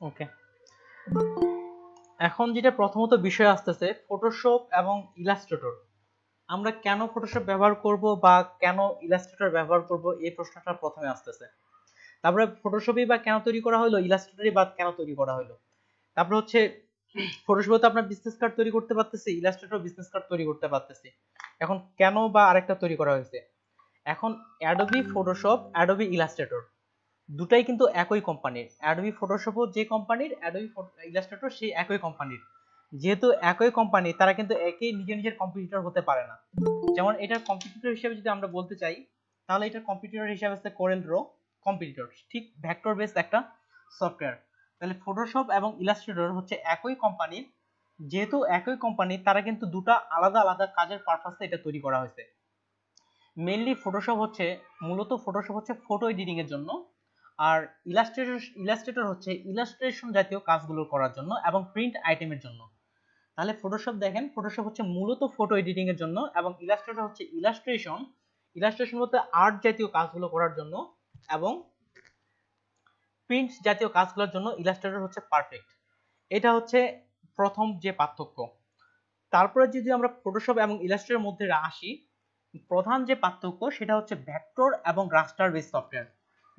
ওকে, এখন যেটা প্রথমত বিষয় আসতেছে ফটোশপ এবং ইলাস্ট্রেটর। আমরা কেন ফটোশপ ব্যবহার করব বা কেন ইলাস্ট্রেটর ব্যবহার করব, এই প্রশ্নটা প্রথমে আসতেছে। তারপরে ফটোশপই বা কেন তৈরি করা হলো, ইলাস্ট্রেটরই বা কেন তৈরি করা হলো। তারপরে হচ্ছে ফটোশপে তো আপনার বিজনেস কার্ড তৈরি করতে পারতেছি, ইলাস্ট্রেটর বিজনেস কার্ড তৈরি করতে পারতেছি। এখন কেন বা আরেকটা তৈরি করা হয়েছে? এখন অ্যাডোবি ফটোশপ, অ্যাডোবি ইলাস্ট্রেটর দুটাই কিন্তু একই কোম্পানির। অ্যাডোবি ফটোশপও যে কোম্পানির, অ্যাডোবি ইলাস্ট্রেটর সেই একই কোম্পানির। যেহেতু একই কোম্পানি, তারা কিন্তু একই নিজের নিজের কম্পিটিটর হতে পারে না। যেমন এটার কম্পিটিটর হিসেবে যদি আমরা বলতে চাই, তাহলে এটার কম্পিটিটর হিসেবে আছে কোরেল ড্র, কম্পিটিটর ঠিক ভেক্টর বেস একটা সফটওয়্যার। তাহলে ফটোশপ এবং ইলাস্ট্রেটর হচ্ছে একই কোম্পানির। যেহেতু একই কোম্পানি, তারা কিন্তু দুটো আলাদা আলাদা কাজের পারপাসে এটা তৈরি করা হয়েছে। মেইনলি ফটোশপ হচ্ছে ফটো এডিটিং এর জন্য, আর ইলাস্ট্রেটর হচ্ছে ইলাস্ট্রেশন জাতীয় কাজগুলো করার জন্য এবং প্রিন্ট আইটেমের জন্য। তাহলে ফটোশপ দেখেন, ফটোশপ হচ্ছে মূলত ফটো এডিটিং এর জন্য, এবং ইলাস্ট্রেটর হচ্ছে ইলাস্ট্রেশন বলতে আর্ট জাতীয় কাজগুলো করার জন্য, এবং প্রিন্ট জাতীয় কাজগুলোর জন্য ইলাস্ট্রেটর হচ্ছে পারফেক্ট। এটা হচ্ছে প্রথম যে পার্থক্য। তারপরে যদি আমরা ফটোশপ এবং ইলাস্ট্রেটরের মধ্যে আসি, প্রধান যে পার্থক্য সেটা হচ্ছে ভেক্টর এবং রাস্টার বেস সফটওয়্যার।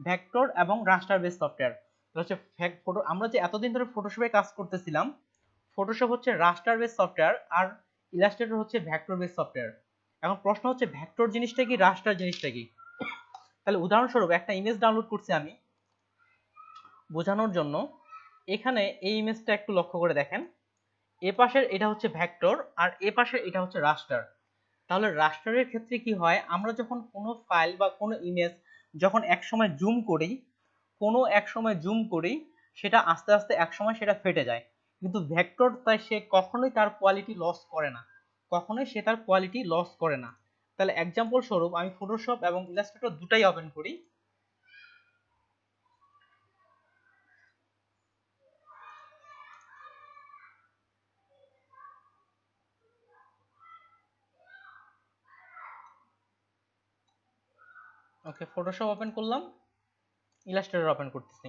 ভেক্টর এবং রাস্টার বেস সফটওয়্যার হচ্ছে আমরা যে এতদিন ধরে ফটোশপে কাজ করতেছিলাম, ফটোশপ হচ্ছে রাস্টার বেস সফটওয়্যার আর ইলাস্ট্রেটর হচ্ছে ভেক্টর বেস সফটওয়্যার। এখন প্রশ্ন হচ্ছে ভেক্টর জিনিসটা কি, রাস্টার জিনিসটা কি? তাহলে উদাহরণস্বরূপ একটা ইমেজ ডাউনলোড করছি আমি বোঝানোর জন্য। এখানে এই ইমেজটা একটু লক্ষ্য করে দেখেন, এ পাশের এটা হচ্ছে ভেক্টর আর এ পাশের এটা হচ্ছে রাস্টার। তাহলে রাস্টারের ক্ষেত্রে কি হয়, আমরা যখন কোনো ফাইল বা কোনো ইমেজ যখন এক সময় জুম করি, সেটা আস্তে আস্তে এক সময় সেটা ফেটে যায়। কিন্তু ভেক্টর তাই সে কখনোই তার কোয়ালিটি লস করে না, তাহলে এক্সাম্পল স্বরূপ আমি ফটোশপ এবং ইলাস্ট্রেটর দুটাই ওপেন করি। ওকে, ফটোশপ ওপেন করলাম, ইলাস্ট্রেটর ওপেন করতেছি।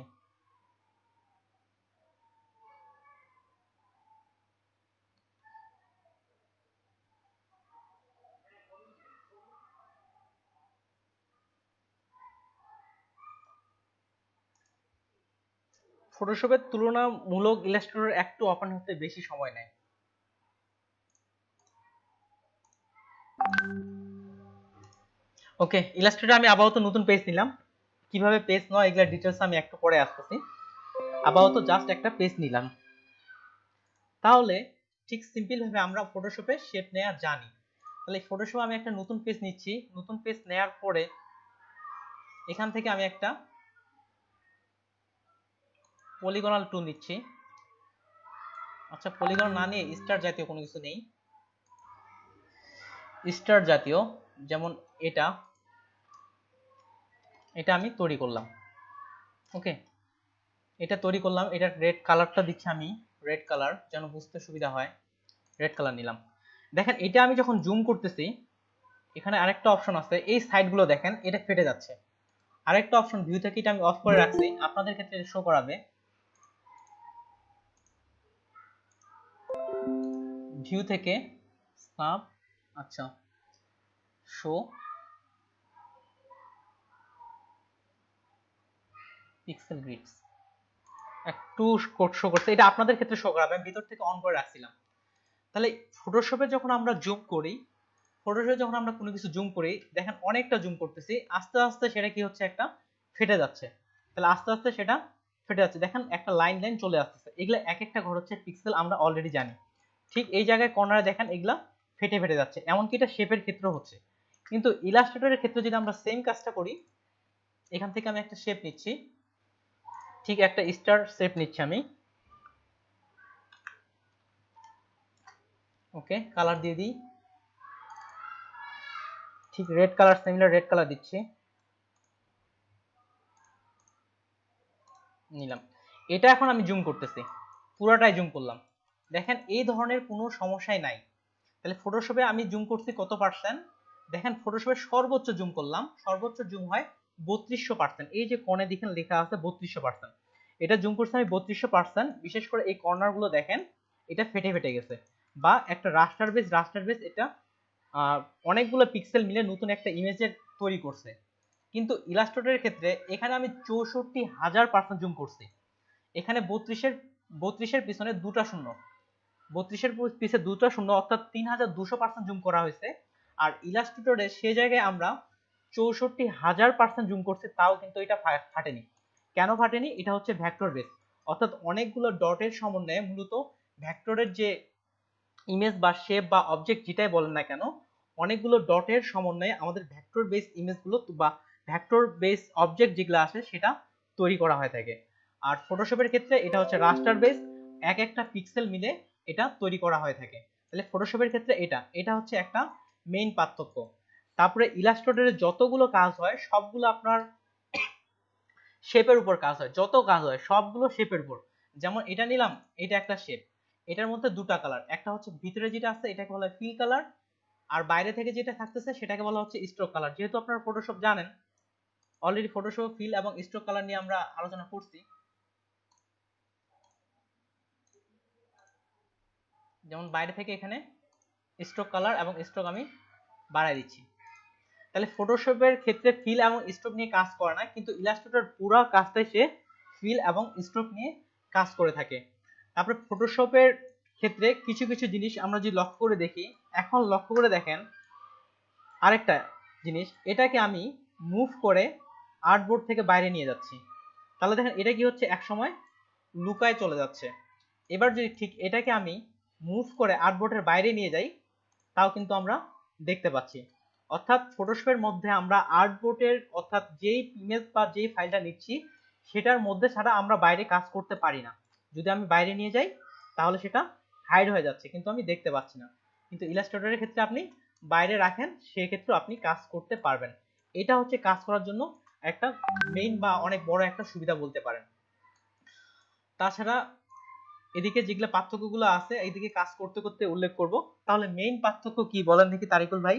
ফটোশপের তুলনামূলক ইলাস্ট্রেটর একটু ওপেন হতে বেশি সময় নেয়। ওকে, ইলাস্ট্রেটর আমি আপাতত নতুন পেজ নিলাম। কিভাবে পেজ নয় এগুলা ডিটেলস আমি একটু পরে আসতেছি। আপাতত জাস্ট একটা পেজ নিলাম। তাহলে ঠিক সিম্পল ভাবে আমরা ফটোশপে শেপ নেওয়া জানি। তাহলে ফটোশপে আমি একটা নতুন পেজ নিচ্ছি। নতুন পেজ নেওয়ার পরে এখান থেকে আমি একটা পলিগনাল টুল নিচ্ছি। আচ্ছা, পলিগন না নিয়ে স্টার জাতীয় কোনো কিছু নেই, স্টার জাতীয় যেমন এটা এটা আমি তৈরি করলাম। ওকে, এটা তৈরি করলাম, এটা রেড কালারটা দিচ্ছি আমি, রেড কালার যেন বুঝতে সুবিধা হয়। রেড কালার নিলাম। দেখেন এটা আমি যখন জুম করতেছি, এখানে আরেকটা অপশন আছে, এই সাইডগুলো দেখেন এটা ফেটে যাচ্ছে। আরেকটা অপশন ভিউ থেকে, এটা আমি অফ করে রাখছি, আপনাদের ক্ষেত্রে শো করাবে। ভিউ থেকে সাব, আচ্ছা, শো পিক্সেল গ্রিডস একটু শো করছে, এটা আপনাদের ক্ষেত্রে শো করাবে, আমি ভিতর থেকে অন করে রাখছিলাম। তাহলে ফটোশপে যখন আমরা কোনো কিছু জুম করি, দেখেন অনেকটা জুম করতেছি, আস্তে আস্তে সেটা কি হচ্ছে, একটা ফেটে যাচ্ছে। তাহলে আস্তে আস্তে সেটা ফেটে যাচ্ছে, দেখেন একটা লাইন লাইন চলে আসতেছে। এগুলো এক একটা ঘর হচ্ছে পিক্সেল, আমরা অলরেডি জানি। ঠিক এই জায়গায় কর্নারে দেখেন এগুলা ফেটে ফেটে যাচ্ছে, এমনকি এটা শেপের ক্ষেত্রেও হচ্ছে। কিন্তু ইলাস্ট্রেটরের ক্ষেত্রে যদি আমরা সেম কাজটা করি, এখান থেকে আমি একটা শেপ নিচ্ছি, ঠিক একটা স্টার শেপ নিচ্ছি আমি। ওকে, কালার দিয়ে দিই, ঠিক red colour, similar red colour দিচ্ছি, নিলাম। এটা এখন আমি জুম করতেছি, পুরোটাই জুম করলাম, দেখেন এই ধরনের কোনো সমস্যাই নাই। তাহলে ফটোশপে আমি জুম করছি কত পার্সেন্ট, দেখেন ফটোশপে সর্বোচ্চ জুম করলাম, সর্বোচ্চ জুম হয় 3200%। এই যে কোণে দেখেন লেখা আছে 3200%, এটা জুম করছি আমি 3200%। বিশেষ করে এই কর্নার গুলো দেখেন এটা ফেটে ফেটে গেছে, বা একটা রাস্টার বেস এটা অনেকগুলো পিক্সেল মিলে নতুন একটা ইমেজের তৈরি করছে। কিন্তু ইলাস্ট্রেটরের ক্ষেত্রে এখানে আমি 64,000% জুম করছি। এখানে 32-এর পিছনে দুটা শূন্য, 32-এর পিছে দুটা শূন্য, অর্থাৎ 3200% জুম করা হয়েছে। আর ইলাস্ট্রেটরে সে জায়গায় আমরা 64,000% জুম করছি, তাও কিন্তু এটা ফাটেনি। কেন ফাটেনি? এটা হচ্ছে ভেক্টর বেস, অর্থাৎ অনেকগুলো ডটের সমন্বয়ে মূলত ভেক্টরের যে ইমেজ বা শেপ বা অবজেক্ট যেটাই বলেন না কেন, অনেকগুলো ডটের সমন্বয়ে আমাদের ভেক্টর বেস ইমেজগুলো বা ভেক্টর বেস অবজেক্ট যেগুলো আসে সেটা তৈরি করা হয়ে থাকে। আর ফটোশপের ক্ষেত্রে এটা হচ্ছে রাস্টার বেস, এক একটা পিক্সেল মিলে এটা তৈরি করা হয়ে থাকে। তাহলে ফটোশপের ক্ষেত্রে এটা হচ্ছে একটা মেইন পার্থক্য। তারপরে ইলাস্ট্রেটরে যতগুলো কাজ হয় সবগুলো আপনার শেপের উপর কাজ হয়, যত কাজ হয় সবগুলো শেপের উপর। যেমন এটা নিলাম, এটা একটা শেপ, এটার মধ্যে দুটা কালার, একটা হচ্ছে ভিতরে যেটা আছে এটাকে বলা হয় ফিল কালার, আর বাইরে থেকে যেটা থাকতেছে সেটাকে বলা হচ্ছে স্ট্রোক কালার। যেহেতু আপনারা ফটোশপ জানেন, অলরেডি ফটোশপ ফিল এবং স্ট্রোক কালার নিয়ে আমরা আলোচনা করছি। যেমন বাইরে থেকে এখানে স্ট্রোক কালার এবং স্ট্রোক আমি বাড়াই দিচ্ছি। তাহলে ফটোশপের ক্ষেত্রে ফিল এবং স্ট্রোক নিয়ে কাজ করে না, কিন্তু ইলাস্ট্রেটর পুরো কাজটাই সে ফিল এবং স্ট্রোক নিয়ে কাজ করে থাকে। তারপরে ফটোশপের ক্ষেত্রে কিছু কিছু জিনিস আমরা যদি লক্ষ্য করে দেখি, এখন লক্ষ্য করে দেখেন আরেকটা জিনিস, এটাকে আমি মুভ করে আর্টবোর্ড থেকে বাইরে নিয়ে যাচ্ছি, তাহলে দেখেন এটা কি হচ্ছে, এক সময় লুকায় চলে যাচ্ছে। এবার যদি ঠিক এটাকে আমি মুভ করে আর্টবোর্ডের বাইরে নিয়ে যাই, তাও কিন্তু আমরা দেখতে পাচ্ছি। অর্থাৎ ফটোশপের মধ্যে আমরা আর্টবোর্ডের অর্থাৎ যেই ইমেজ বা যেই ফাইলটা নিচ্ছি সেটার মধ্যে ছাড়া আমরা বাইরে কাজ করতে পারি না। যদি আমি বাইরে নিয়ে যাই তাহলে সেটা হাইড হয়ে যাচ্ছে, কিন্তু আমি দেখতে পাচ্ছি না। কিন্তু ইলাস্ট্রেটরের ক্ষেত্রে আপনি বাইরে রাখেন, সেক্ষেত্রে আপনি কাজ করতে পারবেন। এটা হচ্ছে কাজ করার জন্য একটা মেইন বা অনেক বড় একটা সুবিধা বলতে পারেন। তাছাড়া এদিকে যেগুলো পার্থক্যগুলো আছে এইদিকে কাজ করতে করতে উল্লেখ করব। তাহলে মেইন পার্থক্য কি বলেন দেখি তারিকুল ভাই,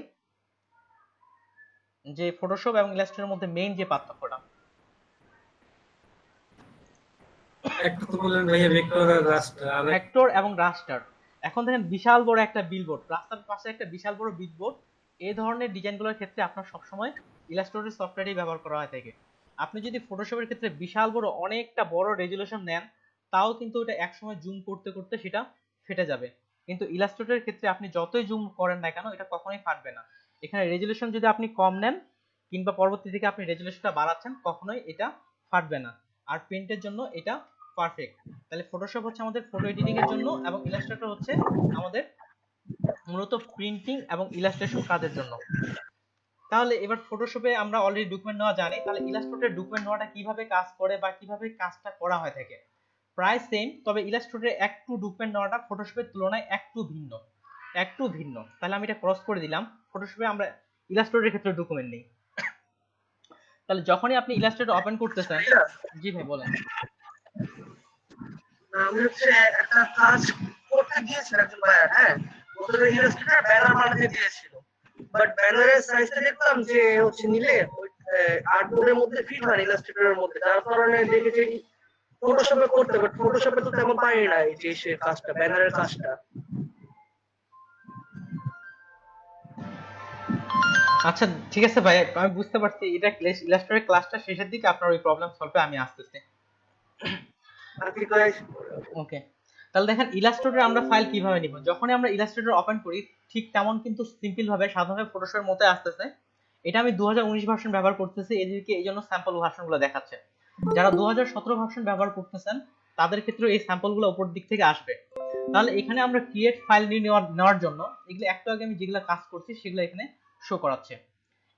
যে ফটোশপ এবং ইলাস্ট্রেটরের মধ্যে মেইন যে পার্থক্যটা। একটা তো বললেন ভাইয়া ভেক্টর আর রাস্টার, আর ভেক্টর এবং রাস্টার। এখন দেখেন বিশাল বড় একটা বিলবোর্ড, রাস্তার পাশে একটা বিশাল বড় বিলবোর্ড, এই ধরনের ডিজাইনগুলোর ক্ষেত্রে আপনার সবসময় ইলাস্ট্রেটর সফটওয়্যারই ব্যবহার করা হয় থাকে। আপনি যদি ফটোশপের ক্ষেত্রে বিশাল বড় অনেকটা বড় রেজুলেশন নেন, তাও কিন্তু এটা একসময় জুম করতে করতে সেটা ফেটে যাবে। কিন্তু ইলাস্ট্রেটরের ক্ষেত্রে আপনি যতই জুম করেন না কেন এটা কখনোই ফাটবে না। এখানে রেজুলেশন যদি আপনি কম নেন কিংবা পরবর্তী থেকে আপনি রেজুলেশনটা বাড়াচ্ছেন, কখনোই এটা ফাটবে না। আর প্রিন্টের জন্য এটা পারফেক্ট। তাহলে ফটোশপ হচ্ছে আমাদের ফটো এডিটিং এর জন্য এবং ইলাস্ট্রেটর হচ্ছে আমাদের মূলত প্রিন্টিং এবং ইলাস্ট্রেশন কাজের জন্য। তাহলে এবার ফটোশপে আমরা অলরেডি ডকুমেন্ট নেওয়া জানি, তাহলে ইলাস্ট্রেটরে ডকুমেন্ট নেওয়াটা কিভাবে কাজ করে বা কিভাবে কাজটা করা হয় থাকে প্রায় সেম, তবে ইলাস্ট্রেটরে একটু ডকুমেন্ট নেওয়াটা ফটোশপের তুলনায় একটু ভিন্ন। তাহলে আমি এটা ক্রস করে দিলাম, ফটোশপে আমরা ইলাস্ট্রেটরের ক্ষেত্রে ডকুমেন্ট নেই। তাহলে যখনই আপনি ইলাস্ট্রেটর ওপেন করতেছেন, জি ভাই বলেন। আমি হচ্ছে একটা কাজ করতে গিয়েছিল একজন বায়ার, হ্যাঁ, ওদের ইলাস্ট্রেটর ব্যানার বানাতে দিয়েছিল, বাট ব্যানারের সাইজটা দেখলাম যে হচ্ছে নিলে আর্টবোর্ডের মধ্যে ফিট হয় ইলাস্ট্রেটরের মধ্যে, যার কারণে দেখেছি ফটোশপে করতে, বাট ফটোশপে তো তেমন পারি নাই যে সে কাজটা, ব্যানারের কাজটা। আচ্ছা ঠিক আছে ভাই, আমি বুঝতে পারছি, এটা ইলাস্ট্রেটর ক্লাসটা শেষের দিকে আপনার ওই প্রবলেম সলভে আমি আসতেছি। ওকে, তাহলে দেখেন ইলাস্ট্রেটরে আমরা ফাইল কিভাবে নিব। যখনই আমরা ইলাস্ট্রেটর ওপেন করি ঠিক তেমন কিন্তু সিম্পল ভাবে সাধারণভাবে ফটোশপের মতো আসতেছে। এটা আমি 2019 ভার্সন ব্যবহার করতেছি এদিকে, এই জন্য স্যাম্পল ভার্সনগুলো দেখাচ্ছে। যারা 2017 ভার্সন ব্যবহার করতেছেন তাদের ক্ষেত্রে এই স্যাম্পলগুলো উপর দিক থেকে আসবে। তাহলে এখানে আমরা ক্রিয়েট ফাইল নেওয়ার জন্য এগুলো একটু আগে আমি যেগুলো কাজ করছি সেগুলো এখানে শো করাচ্ছে।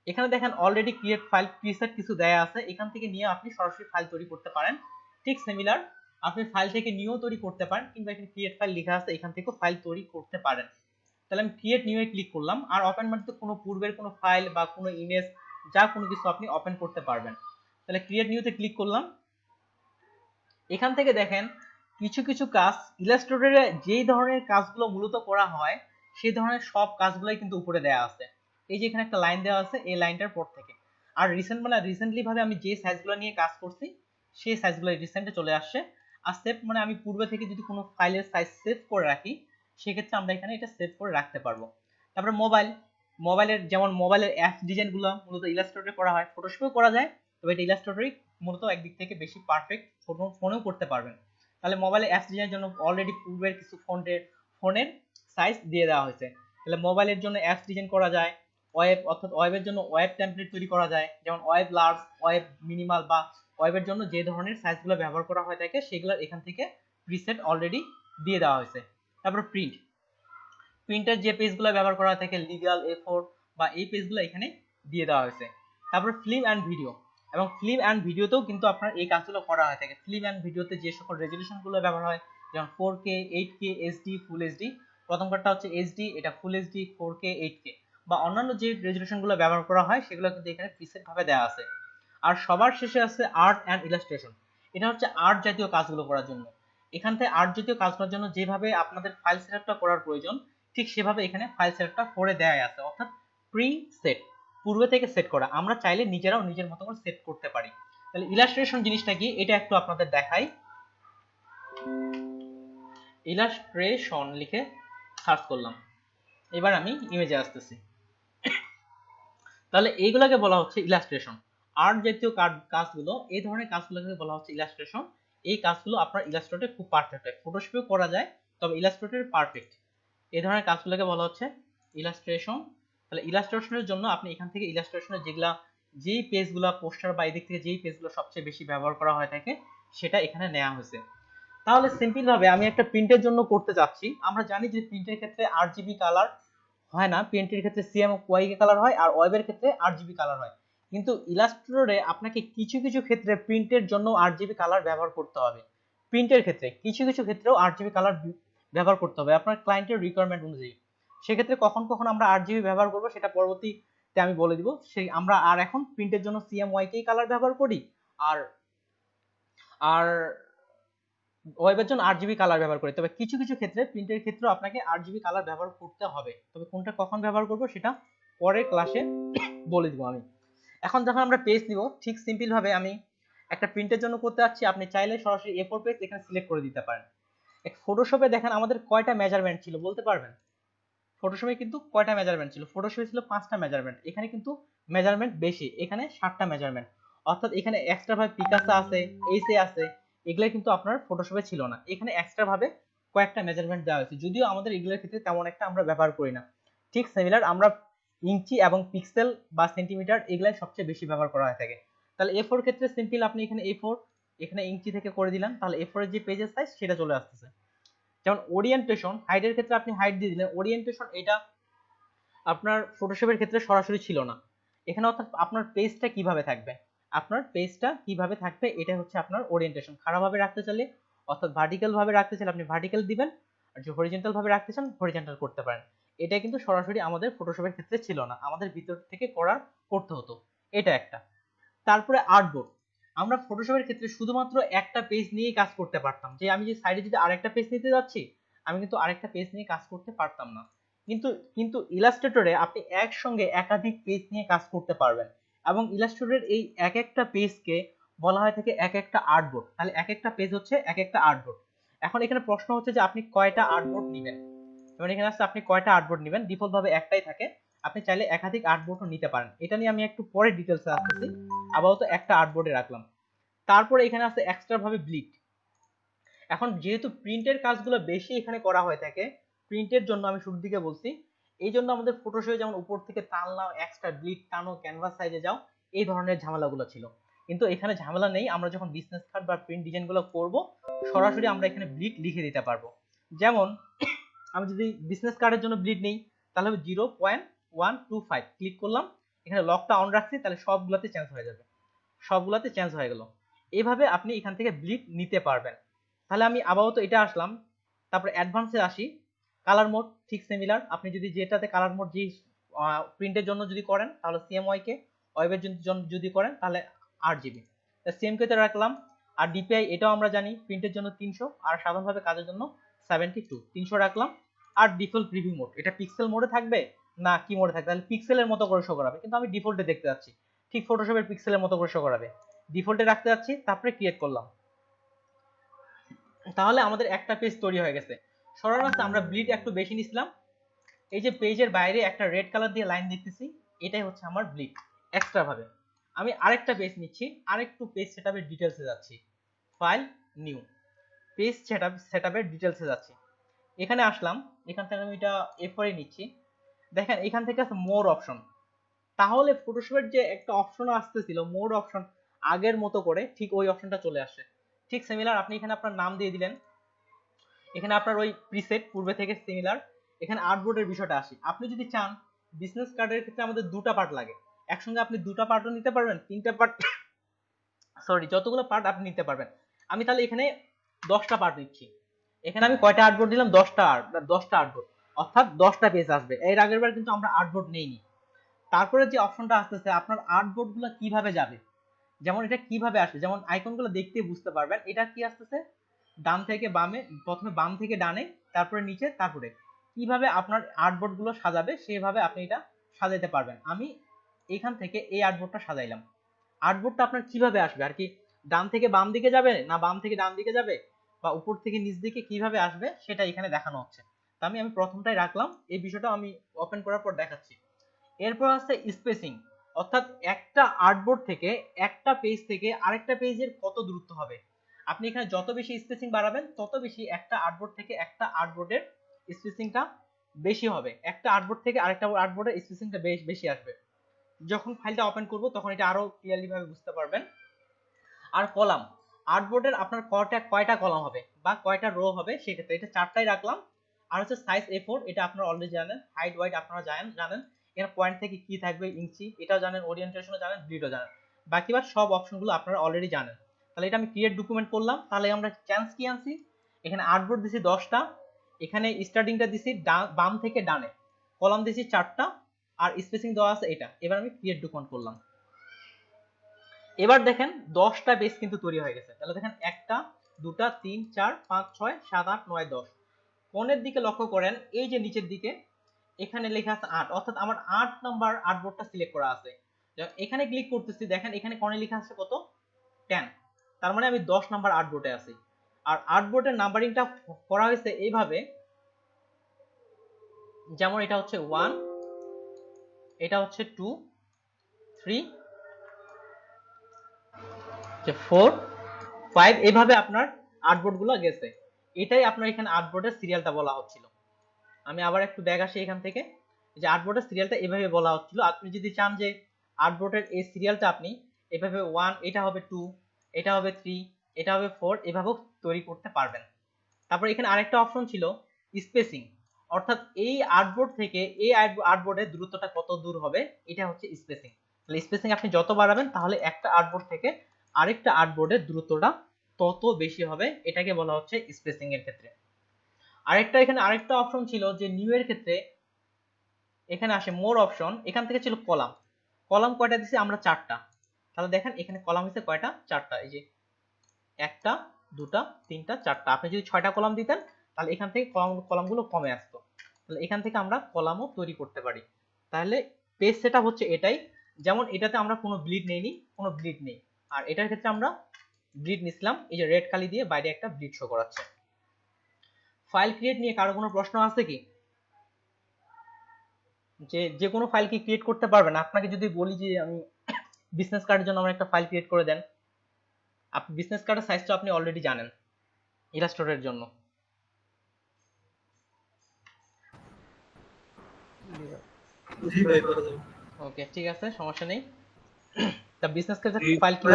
এখানে দেখেন অলরেডি ক্রিয়েট ফাইল প্রিসেট কিছু দেয়া আছে, এখান থেকে নিয়ে আপনি সরাসরি ফাইল তৈরি করতে পারেন। ঠিক সিমিলার আপনি ফাইল থেকে নিয়েও তৈরি করতে পারেন, কিংবা এখানে ক্রিয়েট ফাইল লেখা আছে এখান থেকেও ফাইল তৈরি করতে পারেন। তাহলে আমি ক্রিয়েট নিউ এ ক্লিক করলাম, আর ওপেন মানে তো কোনো পূর্বের কোনো ফাইল বা কোনো ইমেজ যা কোনো কিছু আপনি ওপেন করতে পারবেন। তাহলে ক্রিয়েট নিউতে ক্লিক করলাম। এখান থেকে দেখেন কিছু কিছু কাজ ইলাস্ট্রেটরে যেই ধরনের কাজগুলো মূলত করা হয় সেই ধরনের সব কাজগুলোই কিন্তু উপরে দেয়া আছে। এই যে এখানে একটা লাইন দেওয়া আছে, এই লাইনটার পর থেকে। আর রিসেন্টলি ভাবে আমি যে সাইজগুলো নিয়ে কাজ করছি সেই সাইজগুলো রিসেন্টে চলে আসছে। আর সেভ মানে আমি পূর্বে থেকে যদি কোনো ফাইলের সাইজ সেভ করে রাখি সেক্ষেত্রে আমরা এখানে এটা সেভ করে রাখতে পারবো। তারপরে মোবাইলের যেমন মোবাইলের অ্যাপস ডিজাইনগুলো মূলত ইলাস্ট্রেটরে করা হয়, ফটোশপেও করা যায়, তবে এটা ইলাস্ট্রেটরই মূলত একদিক থেকে বেশি পারফেক্ট, ফোনেও করতে পারবেন। তাহলে মোবাইলের অ্যাপস ডিজাইনের জন্য অলরেডি পূর্বের কিছু ফোনের সাইজ দিয়ে দেওয়া হয়েছে। তাহলে মোবাইলের জন্য অ্যাপস ডিজাইন করা যায়, ওয়েব অর্থাৎ ওয়েবের জন্য ওয়েব টেমপ্লেট তৈরি করা যায়, যেমন ওয়েব লার্জ, ওয়েব মিনিমাল বা ওয়েবের জন্য যে ধরনের সাইজগুলো ব্যবহার করা হয় থাকে সেগুলো এখান থেকে প্রিসেট অলরেডি দিয়ে দেওয়া হয়েছে। তারপর প্রিন্টের যে পেজগুলো ব্যবহার করা থাকে লিগ্যাল, A4 বা এই পেজগুলো এখানে দিয়ে দেওয়া হয়েছে। তারপর ফিল্ম অ্যান্ড ভিডিও, এবং ফিল্ম অ্যান্ড ভিডিওতেও কিন্তু আপনার এই কাজগুলো করা হয়ে থাকে। ফিল্ম অ্যান্ড ভিডিওতে যে সকল রেজলিউশনগুলো ব্যবহার হয় যেমন 4K, 8K, HD, full HD, প্রথম কার্ডটা হচ্ছে এইচডি, এটা ফুল এইচডি, 4K, 8K বা অন্যান্য যে রেজলিউশনগুলো ব্যবহার করা হয় সেগুলো কিন্তু এখানে প্রিসেট ভাবে দেওয়া আছে। আর সবার শেষে আছে আর্ট অ্যান্ড ইলাস্ট্রেশন, এটা হচ্ছে আর্ট জাতীয় কাজগুলো করার জন্য। এখান থেকে আর্ট জাতীয় কাজ করার জন্য যেভাবে আপনাদের ফাইল সেটআপটা করার প্রয়োজন ঠিক সেভাবে এখানে ফাইল সেটআপটা করে দেয়া আছে, অর্থাৎ প্রি সেট, পূর্বে থেকে সেট করা। আমরা চাইলে নিজেরাও নিজের মতো করে সেট করতে পারি। তাহলে ইলাস্ট্রেশন জিনিসটা কি এটা একটু আপনাদের দেখাই। ইলাস্ট্রেশন লিখে সার্চ করলাম, এবার আমি ইমেজে আসতেছি। তাহলে এইগুলোকে বলা হচ্ছে ইলাস্ট্রেশন। আর্ট জাতীয় কাজগুলো, এই ধরনের কাজগুলোকে বলা হচ্ছে ইলাস্ট্রেশন। এই কাজগুলো আপনার ইলাস্ট্রেটরে খুব পারফেক্ট হয়, ফটোশপেও করা যায় তবে ইলাস্ট্রেটরে পারফেক্ট। এই ধরনের কাজগুলোকে বলা হচ্ছে ইলাস্ট্রেশন। তাহলে ইলাস্ট্রেশনের জন্য আপনি এখান থেকে ইলাস্ট্রেশনের যেই পেজগুলো পোস্টার বা এদিক থেকে যেই পেজগুলো সবচেয়ে বেশি ব্যবহার করা হয় থাকে সেটা এখানে নেওয়া হয়েছে। তাহলে সিম্পল ভাবে আমি একটা প্রিন্টের জন্য করতে যাচ্ছি, আমরা জানি যে প্রিন্টের ক্ষেত্রে আরজিবি কালার হয় না, প্রিন্টের ক্ষেত্রে সিএমওয়াইকে কালার হয় আর ওয়েবের ক্ষেত্রে আরজিবি কালার হয়। কিন্তু ইলাস্ট্রেটরে আপনাকে কিছু কিছু ক্ষেত্রে প্রিন্টের জন্য আরজিবি কালার ব্যবহার করতে হবে। প্রিন্টের ক্ষেত্রে কিছু কিছু ক্ষেত্রেও আরজিবি কালার ব্যবহার করতে হবে আপনার ক্লায়েন্টের রিকোয়ারমেন্ট অনুযায়ী। সেক্ষেত্রে কখন কখন আমরা আরজিবি ব্যবহার করব সেটা পরবর্তীতে আমি বলে দিব। সেই আমরা আর এখন প্রিন্টের জন্য সিএমওয়াইকেই কালার ব্যবহার করি, আর আর ওয়েবের জন্য আরজিবি কালার ব্যবহার করি। তবে কিছু কিছু ক্ষেত্রে প্রিন্টের ক্ষেত্রেও আপনাকে আরজিবি কালার ব্যবহার করতে হবে, তবে কোনটা কখন ব্যবহার করব সেটা পরের ক্লাসে বলে দিব আমি। এখন যখন আমরা পেজ নিব ঠিক সিম্পল ভাবে আমি একটা প্রিন্টের জন্য করতে যাচ্ছি, আপনি চাইলে সরাসরি A4 পেজ এখানে সিলেক্ট করে দিতে পারেন। ফটোশপে দেখেন আমাদের কয়টা মেজারমেন্ট ছিল বলতে পারবেন? ফটোশপে কিন্তু কয়টা মেজারমেন্ট ছিল? ফটোশপে ছিল 5টা মেজারমেন্ট, এখানে কিন্তু মেজারমেন্ট বেশি, এখানে 7টা মেজারমেন্ট। অর্থাৎ এখানে এক্সট্রা ভাবে পিকাসা আছে, এইসে আছে, এগুলো কিন্তু আপনার ফটোশপে ছিল না। এখানে এক্সট্রা ভাবে কয়েকটা মেজারমেন্ট দেওয়া হয়েছে, যদিও আমাদের এগুলোর ক্ষেত্রে তেমন একটা আমরা ব্যবহার করি না। ঠিক সিমিলার আমরা ইঞ্চি এবং পিক্সেল বা সেন্টিমিটার এগুলাই সবচেয়ে বেশি ব্যবহার করা হয়ে থাকে। তাহলে A4 ক্ষেত্রে সিম্পল আপনি এখানে A4 এখানে ইঞ্চি থেকে করে দিলেন, তাহলে A4 এর যে পেজের সাইজ সেটা চলে আসতেছে। যেমন ওরিয়েন্টেশন, হাইটের ক্ষেত্রে আপনি হাইট দিয়ে দিলেন, ওরিয়েন্টেশন এটা আপনার ফটোশপের ক্ষেত্রে সরাসরি ছিল না। এখানে অর্থাৎ আপনার পেজটা কিভাবে থাকবে, এটা হচ্ছে আপনার ওরিয়েন্টেশন। খারাপভাবে রাখতে চাইলে অর্থাৎ ভার্টিক্যাল ভাবে রাখতে চাইলে আপনি ভার্টিক্যাল দিবেন, আর যদি হরিজন্টাল ভাবে রাখতে চান হরিজন্টাল করতে পারেন। এটা কিন্তু সরাসরি আমাদের ফটোশপের ক্ষেত্রে ছিল না, আমাদের ভিতর থেকে করতে হতো। এটা একটা। তারপরে আর্টবোর্ড, আমরা ফটোশপের ক্ষেত্রে শুধুমাত্র একটা পেজ নিয়েই কাজ করতে পারতাম, যে আমি যে সাইডে যদি আরেকটা পেজ নিতে যাচ্ছি আমি কিন্তু আরেকটা পেজ নিয়ে কাজ করতে পারতাম না। কিন্তু ইলাস্ট্রেটরে আপনি একসঙ্গে একাধিক পেজ নিয়ে কাজ করতে পারবেন, এবং ইলাস্ট্রেটরের এই এক একটা পেজকে বলা হয় থাকে এক একটা আর্টবোর্ড। তাহলে এক একটা পেজ হচ্ছে এক একটা আর্টবোর্ড। এখন এখানে প্রশ্ন হচ্ছে যে আপনি কয়টা আর্টবোর্ড নেবেন। যেমন এখানে আসছে আপনি কয়টা আর্টবোর্ড নেবেন, ডিফল্ট ভাবে একটাই থাকে, আপনি চাইলে একাধিক আর্টবোর্ডও নিতে পারেন। এটা নিয়ে আমি একটু পরে ডিটেলসে আসতেছি, আপাতত একটা আর্টবোর্ডে রাখলাম। তারপরে এখানে আছে এক্সট্রা ভাবে ব্লিড। এখন যেহেতু প্রিন্টের কাজগুলো বেশি এখানে করা হয়ে থাকে, প্রিন্টের জন্য আমি শুরুর দিকে বলছি, এই জন্য আমাদের ফটোশপে যেমন উপর থেকে টানলাম, এক্সট্রা ব্লিড টানো, ক্যানভাস সাইজে যাও, এই ধরনের ঝামেলাগুলো ছিল। কিন্তু এখানে ঝামেলা নেই, আমরা যখন বিজনেস কার্ড বা প্রিন্ট ডিজাইনগুলো করব সরাসরি আমরা এখানে ব্লিড লিখে দিতে পারবো। যেমন আমি যদি বিজনেস কার্ডের জন্য ব্লিড নেই তাহলে 0.125 ক্লিক করলাম, এখানে লকটা অন রাখছি, তাহলে সবগুলাতে চেঞ্জ হয়ে যাবে, সবগুলাতে চেঞ্জ হয়ে গেল। এইভাবে আপনি এখান থেকে ব্লিড নিতে পারবেন। তাহলে আমি আপাতত এটা আসলাম। তারপরে অ্যাডভান্সে আসি, কালার মোড ঠিক সিমিলার, আপনি যদি যেটাতে কালার মোড যে প্রিন্টের জন্য যদি করেন তাহলে সিএমওয়াইকে, ওয়েবের জন্য যদি করেন তাহলে আরজিবি, সিএমকে তে রাখলাম। আর ডিপিআই এটাও আমরা জানি প্রিন্টের জন্য 300 আর সাধারণভাবে কাজের জন্য 72, 300 রাখলাম। আর ডিফল্ট প্রিভিউ মোড, এটা পিক্সেল মোডে থাকবে না কি মোডে থাকবে, তাহলে পিক্সেলের মতো করে শো করাবে, কিন্তু আমি ডিফল্টে দেখতে যাচ্ছি, ঠিক ফটোশপের পিক্সেলের মতো করে শো করাবে। ডিফল্টে রাখতে যাচ্ছি, তারপরে ক্রিয়েট করলাম। তাহলে আমাদের একটা পেজ তৈরি হয়ে গেছে। সরানোর রাস্তা আমরা ব্লিড একটু বেশি নিছিলাম। এই যে পেজের বাইরে একটা রেড কালার দিয়ে লাইন দেখতেছি, এটাই হচ্ছে আমার ব্লিড এক্সট্রা ভাবে। আমি আরেকটা পেজ নিচ্ছি, আরেকটু পেজ সেটআপের ডিটেইলসে যাচ্ছি, ফাইল নিউ, পেজ সেটআপের ডিটেইলসে যাচ্ছি। এখানে আসলাম, এখান থেকে আমি এটা এফ4 নিচ্ছি। দেখেন এখান থেকে আছে মোর অপশন। তাহলে ফটোশপের যে একটা অপশন আসতেছিল মোর অপশন, আগের মতো করে ঠিক ওই অপশনটা চলে আসে। ঠিক সিমিলার আপনি এখানে আপনার নাম দিয়ে দিলেন, এখানে আপনার ওই প্রিসেট পূর্বে থেকে সিমিলার। এখানে আর্টবোর্ডের বিষয়টা আসি, আপনি যদি চান বিজনেস কার্ডের ক্ষেত্রে আমাদের দুটো পার্ট লাগে, একসঙ্গে আপনি দুটো পার্টও নিতে পারবেন, তিনটা পার্ট, সরি যতগুলো পার্ট আপনি নিতে পারবেন। আমি তাহলে এখানে 10টা পার্ট নিচ্ছি। এখানে আমি কয়টা আর্টবোর্ড দিলাম? 10টা আর্টবোর্ড, অর্থাৎ 10টা পেজ আসবে। এর আগের বার কিন্তু আমরা আর্টবোর্ড নেইনি। তারপরে যে অপশনটা আসতেছে আপনার আর্টবোর্ড গুলো কিভাবে যাবে, যেমন এটা কিভাবে আসবে, যেমন আইকনগুলো দেখতে বুঝতে পারবেন। এটা কি আসতেছে ডান থেকে বামে, প্রথমে বাম থেকে ডানে, তারপরে নিচে, তারপরে কিভাবে আপনার আর্টবোর্ড গুলো সাজাবে সেভাবে আপনি এটা সাজাইতে পারবেন। আমি এখান থেকে এই আর্টবোর্ডটা সাজাইলাম। আর্টবোর্ডটা আপনার কিভাবে আসবে আর কি, ডান থেকে বাম দিকে যাবে না বাম থেকে ডান দিকে যাবে, বা উপর থেকে নিচ দিকে কিভাবে আসবে সেটা এখানে দেখানো হচ্ছে। তো আমি প্রথমটাই রাখলাম, এই বিষয়টা আমি ওপেন করার পর দেখাচ্ছি। এরপর আছে স্পেসিং, অর্থাৎ একটা আর্টবোর্ড থেকে, একটা পেজ থেকে আরেকটা পেজের কত দূরত্ব হবে। আপনি এখানে যত বেশি স্পেসিং বাড়াবেন তত বেশি একটা আর্টবোর্ড থেকে একটা আর্টবোর্ডের স্পেসিংটা বেশি হবে, একটা আর্টবোর্ড থেকে আরেকটা আর্টবোর্ডের স্পেসিংটা বেশি আসবে। যখন ফাইলটা ওপেন করব তখন এটা আরো ক্লিয়ারলি ভাবে বুঝতে পারবেন। আর কলাম, আর্টবোর্ডের আপনার কয়টা কলাম হবে বা কয়টা রো হবে সেক্ষেত্রে এটা 4টাই রাখলাম। আর হচ্ছে সাইজ A4, এটা আপনারা অলরেডি জানেন। হাইট ওয়াইড আপনারা জানেন। এখানে পয়েন্ট থেকে কি থাকবে ইঞ্চি এটাও জানেন, ওরিয়েন্টেশনও জানেন, গ্রিডও জানেন। বাকিবার সব অপশনগুলো আপনারা অলরেডি জানেন। তাহলে এটা আমি ক্রিয়েট ডকুমেন্ট করলাম। তাহলে আমরা চান্স কি আনছি, এখানে আর্টবোর্ড দিছি 10টা, এখানে স্টার্টিংটা দিছি বাম থেকে ডানে, কলাম দিছি 4টা, আর স্পেসিং দেওয়া আছে এটা। এবার আমি ক্রিয়েট ডকুমেন্ট করলাম। এবার দেখেন 10টা পেজ কিন্তু তৈরি হয়ে গেছে। তাহলে দেখেন 1টা 2টা 3 4 5 6 7 8 9 10। কোণের দিকে লক্ষ্য করেন, এই যে নিচের দিকে এখানে লেখা আছে 8, অর্থাৎ আমার 8 নাম্বার আর্টবোর্ডটা সিলেক্ট করা আছে। এখানে ক্লিক করতেছি, দেখেন এখানে কোণে লেখা আছে কত 10, তার মানে আমি 10 নাম্বার আর্টবোর্ডে আছি। আর আর্টবোর্ডের নাম্বারিংটা করা হয়েছে এইভাবে, যেমন এটা হচ্ছে 1, এটা হচ্ছে 2, 3, 4, 5, এইভাবে আপনার আর্টবোর্ড গুলো গেছে। এটাই আপনার এখানে আর্টবোর্ডের সিরিয়ালটা বলা হচ্ছিল। আমি আবার একটু ব্যাক আসি এখান থেকে, যে আর্টবোর্ডের সিরিয়ালটা এভাবে বলা হচ্ছিল। আপনি যদি চান যে আর্টবোর্ডের এই সিরিয়ালটা আপনি এভাবে 1, এটা হবে 2, এটা হবে 3, এটা হবে 4, এভাবেও তৈরি করতে পারবেন। তারপর এখানে আরেকটা অপশন ছিল স্পেসিং, অর্থাৎ এই আর্টবোর্ড থেকে এই আর্টবোর্ডের দূরত্বটা কত দূর হবে, এটা হচ্ছে স্পেসিং। তাহলে স্পেসিং আপনি যত বাড়াবেন তাহলে একটা আর্টবোর্ড থেকে আরেকটা আর্টবোর্ডের দূরত্বটা তত বেশি হবে, এটাকে বলা হচ্ছে স্পেসিং এর ক্ষেত্রে। এখানে আরেকটা অপশন ছিল যে নিউ এর ক্ষেত্রে, এখানে আসে মোর অপশন, এখান থেকে ছিল কলাম। কলাম কয়টা দিছি আমরা 4টা। তাহলে দেখেন এখানে কলাম হচ্ছে কয়টা 4টা, এই যে 1টা 2টা 3টা 4টা। আপনি যদি 6টা কলাম দিতেন তাহলে এখান থেকে কলামগুলো কমে আসতো। তাহলে এখান থেকে আমরা কলামও তৈরি করতে পারি। তাহলে পেজ সেটআপ হচ্ছে এটাই, যেমন এটাতে আমরা কোনো ব্লিড নেইনি, কোনো ব্লিড নেই। আর এটার ক্ষেত্রে আমরা ব্লিড নিছিলাম, এই যে রেড কালি দিয়ে বাইরে একটা ব্লিড শো করাচ্ছে। ফাইল ক্রিয়েট নিয়ে কারো কোনো প্রশ্ন আছে কি, যে কোনো ফাইল কি ক্রিয়েট করতে পারবেন? আপনাকে যদি বলি যে আমি বিজনেস কার্ডের জন্য আমার একটা ফাইল ক্রিয়েট করে দেন, আপনি বিজনেস কার্ডের সাইজটা আপনি অলরেডি জানেন ইলাস্ট্রেটরের জন্য। জি ভাই করে দেব। ওকে ঠিক আছে, সমস্যা নেই। তা বিজনেস কার্ডের ফাইল কি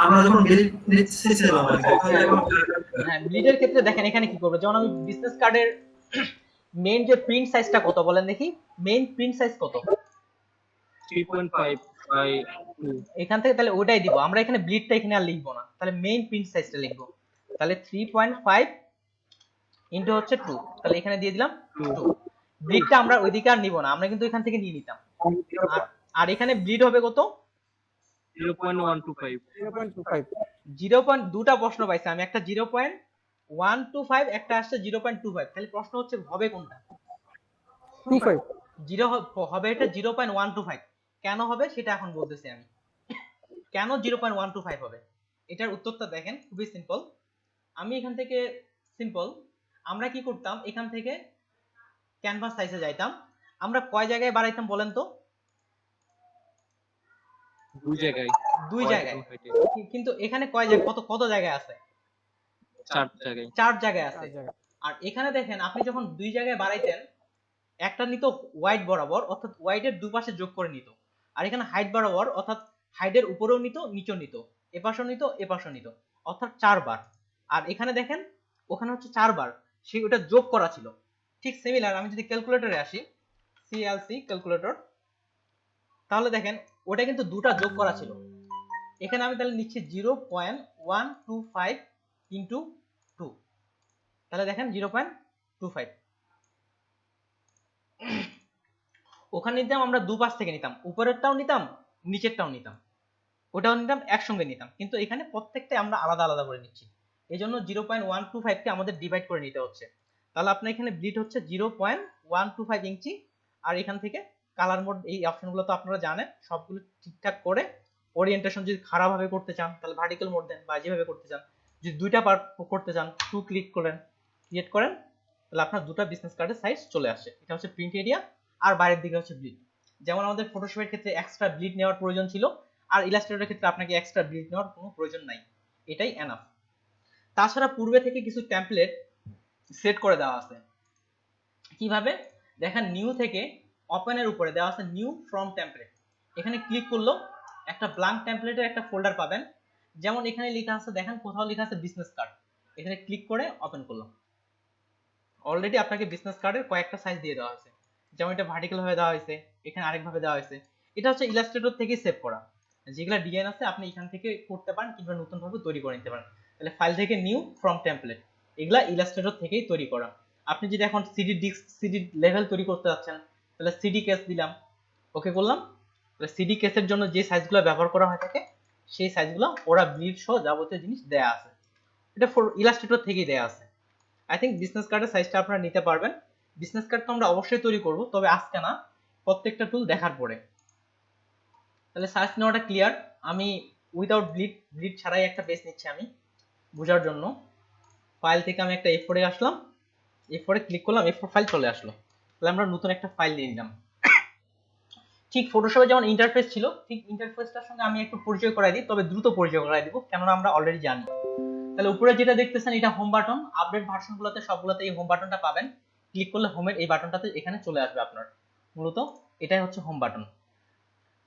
আমরা যখন বিল নিচ্ছিলাম আর কি, ওখানে যখন হ্যাঁ ব্লিডের ক্ষেত্রে দেখেন এখানে কি করবে, যেমন আমি বিজনেস কার্ডের মেইন যে প্রিন্ট সাইজটা কত বলেন দেখি, মেইন প্রিন্ট সাইজ কত? 3.5 বাই 2। এখান থেকে তাহলে ওটাই দিব আমরা, এখানে ব্লিডটা এখানে আর লিখবো না, তাহলে মেইন প্রিন্ট সাইজটা লিখবো। তাহলে 3.5 ইনটু হচ্ছে 2, তাহলে এখানে দিয়ে দিলাম 2। ব্লিডটা আমরা ওইদিকে আর নিব না, আমরা কিন্তু এখান থেকে নিয়ে নিতাম। আর এখানে ব্লিড হবে কত? 0.125। 2টা প্রশ্ন পাইছি আমি, একটা 0.125, একটা আসছে 0.25। তাহলে প্রশ্ন হচ্ছে হবে কোনটা? 0 হবে এটা 0.125। কেন হবে সেটা এখন বলতেছি আমি। কেন 0.125 হবে? এটার উত্তরটা দেখেন, খুবই সিম্পল। আমি এখান থেকে সিম্পল আমরা কি করতাম, এখান থেকে ক্যানভাস সাইজে যাইতাম, আমরা কয় জায়গায় বাড়াইতাম বলেন তো? দুই জায়গায়, দুই জায়গায়। কিন্তু এখানে কয় জায়গায়, কত কত জায়গায় আছে? 4 জায়গায়। 4 জায়গায় আছে। আর এখানে দেখেন আপনি যখন দুই জায়গায় বাড়াইতেন, একটা নিত ওয়াইড বরাবর, অর্থাৎ ওয়াইডের দুপাশে যোগ করে নিত, আর এখানে হাইট বরাবর, অর্থাৎ হাইটের উপরেও নিত নিচেও নিত, এপাশেও নিত এপাশেও নিত, অর্থাৎ 4 বার। আর এখানে দেখেন ওখানে হচ্ছে 4 বার, সেই ওটা যোগ করা ছিল। ঠিক সিমিলার, আমি যদি ক্যালকুলেটরে আসি, সিএলসি ক্যালকুলেটর, তাহলে দেখেন ওটা কিন্তু দুটা যোগ করা ছিল। এখানে আমি তাহলে নিচ্ছি 0.125 ইন্টু 2, তাহলে দেখেন 0.25। ওখানে নিতাম আমরা দুপাশ থেকে নিতাম, উপরেরটাও নিতাম নিচেরটাও নিতাম, ওটাও নিতাম একসঙ্গে নিতাম, কিন্তু এখানে প্রত্যেকটা আমরা আলাদা আলাদা করে নিচ্ছি। এই জন্য 0.125 কে আমাদের ডিভাইড করে নিতে হচ্ছে। তাহলে আপনার এখানে ব্লিড হচ্ছে 0.125 ইঞ্চি। আর এখান থেকে কালার মোড, এই অপশনগুলো তো আপনারা জানেন, সবগুলো ঠিকঠাক করে ওরিয়েন্টেশন যদি খারাপভাবে করতে চান তাহলে ভার্টিক্যাল মোড দেন, বা যেভাবে করতে চান, যদি দুইটা পার্ট করতে চান 2 ক্লিক করেন, ক্রিয়েট করেন, তাহলে আপনার দুটো বিজনেস কার্ডের সাইজ চলে আসে। এটা হচ্ছে প্রিন্ট এরিয়া, আর বাইরের দিকে হচ্ছে ব্লিড। যেমন আমাদের ফটোশপের ক্ষেত্রে এক্সট্রা ব্লিড নেওয়ার প্রয়োজন ছিল, আর ইলাস্ট্রেটরের ক্ষেত্রে আপনাকে এক্সট্রা ব্লিড নেওয়ার কোনো প্রয়োজন নাই, এটাই এনাফ। তাছাড়া পূর্বে থেকে কিছু টেমপ্লেট সেট করে দেওয়া আছে। কিভাবে দেখেন, নিউ থেকে ওপেনের উপরে দেওয়া আছে নিউ ফ্রম টেমপ্লেট, এখানে ক্লিক করলো একটা ব্ল্যাঙ্ক টেমপ্লেটের একটা ফোল্ডার পাবেন। যেমন এখানে লেখা আছে, দেখেন কোথাও লেখা আছে বিজনেস কার্ড, এখানে ক্লিক করে ওপেন করলাম, অলরেডি আপনাকে বিজনেস কার্ডের কয়েকটা সাইজ দিয়ে দেওয়া হয়েছে। যেমন এটা ভার্টিক্যাল ভাবে দেওয়া হয়েছে, এখানে আরেকভাবে দেওয়া হয়েছে। এটা হচ্ছে ইলাস্ট্রেটর থেকে সেভ করা, যেগুলো ডিজাইন আছে আপনি এখান থেকে করতে পারেন কিংবা নতুন ভাবে তৈরি করে নিতে পারেন। তাহলে ফাইল থেকে নিউ ফ্রম টেমপ্লেট, এগুলা ইলাস্ট্রেটর থেকেই তৈরি করা। আপনি যদি এখন সিডি ডিস্ক, সিডি লেভেল তৈরি করতে যাচ্ছেন, তাহলে সিডি কেস দিলাম, ওকে করলাম। তাহলে সিডি কেসের জন্য যে সাইজগুলো ব্যবহার করা হয় থাকে, সেই সাইজগুলো ওরা ব্লিড সহ যাবতীয় জিনিস দেয়া আছে, এটা ফর ইলাস্ট্রেটর থেকেই দেয়া আছে। আই থিঙ্ক বিজনেস কার্ডের সাইজটা আপনারা নিতে পারবেন। বিজনেস কার্ড তো আমরা অবশ্যই তৈরি করব, তবে আজকে না, প্রত্যেকটা টুল দেখার পরে। তাহলে সার্চ নেওয়াটা ক্লিয়ার। আমি উইদাউট ব্লিড ছাড়াই একটা পেজ নিচ্ছি আমি বোঝার জন্য। ফাইল থেকে আমি একটা F4 এ আসলাম, F4 এ ক্লিক করলাম, F4 ফাইল চলে আসলো। তাহলে আমরা নতুন একটা ফাইল নিয়ে নিলাম। ঠিক ফটোশপে যেমন ইন্টারফেস ছিল, ঠিক ইন্টারফেসটার সঙ্গে আমি একটু পরিচয় করাই দিই, তবে দ্রুত পরিচয় করাই দিব, কেননা আমরা অলরেডি জানি। তাহলে উপরে যেটা দেখতেছেন এটা হোম বাটন, আপডেট ভার্সনগুলোতে সবগুলোতে এই হোম বাটনটা পাবেন। ক্লিক করলে হোমের এই বাটনটাতে এখানে চলে আসবে আপনার, মূলত এটাই হচ্ছে হোম বাটন।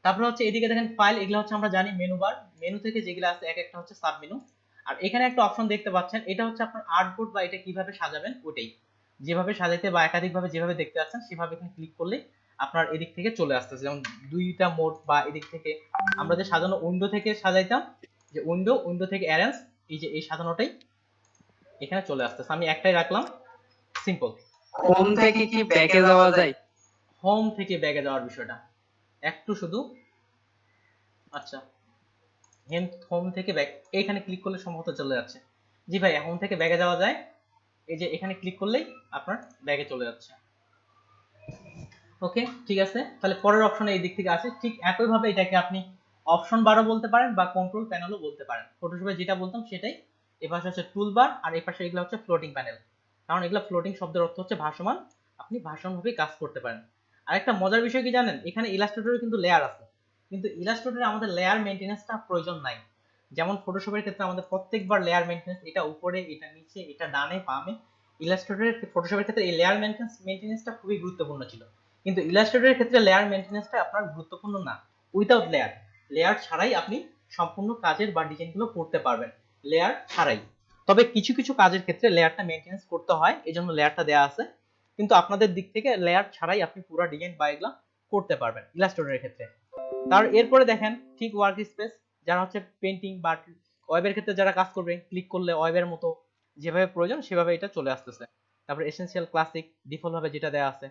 তারপরে হচ্ছে এদিকে দেখেন ফাইল, এগুলো হচ্ছে আমরা জানি মেনু বার, মেনু থেকে যেগুলো আছে এক একটা হচ্ছে সাব মেনু। আর এখানে একটা অপশন দেখতে পাচ্ছেন, এটা হচ্ছে আপনার আর্টবোর্ড বা এটা কিভাবে সাজাবেন ওটাই, যেভাবে সাজাইতে বা একাধিকভাবে যেভাবে দেখতে পাচ্ছেন সেভাবে এখানে ক্লিক করলে আপনার এদিক থেকে চলে আসতেছে। যেমন দুইটা মোড বা এদিক থেকে আমরা যে সাজানো উইন্ডো থেকে সাজাইতাম, যে উইন্ডো থেকে অ্যারেঞ্জ, এই যে এই সাজানোটাই এখানে চলে আসতেছে। আমি একটাই রাখলাম, সিম্পল। হোম থেকে কি ব্যাকে যাওয়া যায়? হোম থেকে ব্যাগে যাওয়ার বিষয়টা একটু শুধু, আচ্ছা হোম থেকে ব্যাক, এইখানে ক্লিক করলে সম্ভবত চলে যাচ্ছে। জি ভাই, হোম থেকে ব্যাগে যাওয়া যায়, এই যে এখানে ক্লিক করলেই আপনার ব্যাগে চলে যাচ্ছে। ওকে, ঠিক আছে। তাহলে পরের অপশনে এই দিক থেকে আসে, ঠিক একইভাবে এটাকে আপনি অপশন বারও বলতে পারেন বা কন্ট্রোল প্যানেলও বলতে পারেন। ফটোশপে যেটা বলতাম সেটাই, এই পাশে হচ্ছে টুল বার, আর এই পাশে এগুলো হচ্ছে ফ্লোটিং প্যানেল, কারণ এগুলো ফ্লোটিং শব্দের অর্থ হচ্ছে ভাসমান, আপনি ভাসমানভাবে কাজ করতে পারেন। আরেকটা মজার বিষয় কি জানেন, এখানে ইলাস্ট্রেটরে কিন্তু লেয়ার আছে, কিন্তু ইলাস্ট্রেটরে আমাদের লেয়ার মেইনটেনেন্সটা প্রয়োজন নাই। যেমন ফটোশপের ক্ষেত্রে আমাদের প্রত্যেকবার লেয়ার মেইনটেনেন্স, এটা উপরে এটা নিচে এটা ডানে বামে, ইলাস্ট্রেটরের ফটোশপের ক্ষেত্রে এই লেয়ার মেইনটেনেন্সটা খুবই গুরুত্বপূর্ণ ছিল। কিন্তু ইলাস্ট্রেটরের ক্ষেত্রে লেয়ার মেইনটেনেন্সটা আপনার গুরুত্বপূর্ণ না। উইদাউট লেয়ার ছাড়াই আপনি সম্পূর্ণ কাজের বা ডিজাইনগুলো করতে পারবেন লেয়ার ছাড়াই। তবে কিছু কিছু কাজের ক্ষেত্রে লেয়ারটা মেইনটেনেন্স করতে হয়, এজন্য লেয়ারটা দেয়া আছে, কিন্তু আপনাদের দিক থেকে লেয়ার ছাড়াই আপনি পুরো ডিজাইন বা এগুলা করতে পারবেন ইলাস্ট্রেটরের ক্ষেত্রে। তার এরপরে দেখেন ঠিক ওয়ার্ক স্পেস, যারা হচ্ছে পেইন্টিং বা ওয়েবের ক্ষেত্রে যারা কাজ করবে, ক্লিক করলে ওয়েবের মতো যেভাবে প্রয়োজন সেভাবে এটা চলে আসতেছে। তারপর এসেনশিয়াল ক্লাসিক ডিফল্ট ভাবে যেটা দেয়া আছে।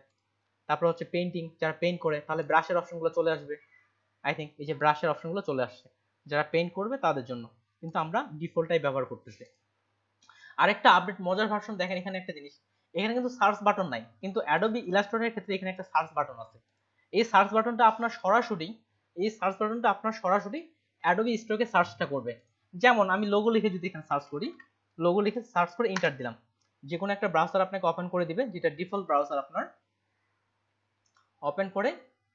তারপর হচ্ছে পেইন্টিং, যারা পেইন্ট করে তাহলে ব্রাশের অপশনগুলো চলে আসবে। আই থিঙ্ক এই যে ব্রাশের অপশনগুলো চলে আসছে যারা পেইন্ট করবে তাদের জন্য, কিন্তু আমরা ডিফল্টটাই ব্যবহার করতেছি। আরেকটা আপডেট মজার ভার্সন দেখেন, এখানে একটা জিনিস, এখানে কিন্তু সার্চ বাটন নাই, কিন্তু অ্যাডোবি ইলাস্ট্রেটরের ক্ষেত্রে এখানে একটা সার্চ বাটন আছে। এই সার্চ বাটনটা আপনার সরাসরি অ্যাডোবি স্টকে সার্চটা করবে। যেমন আমি লোগো লিখে যদি এখানে সার্চ করি, লোগো লিখে সার্চ করে এন্টার দিলাম, যে কোনো একটা ব্রাউজার আপনাকে ওপেন করে দিবে, যেটা ডিফল্ট ব্রাউজার আপনার ওপেন করে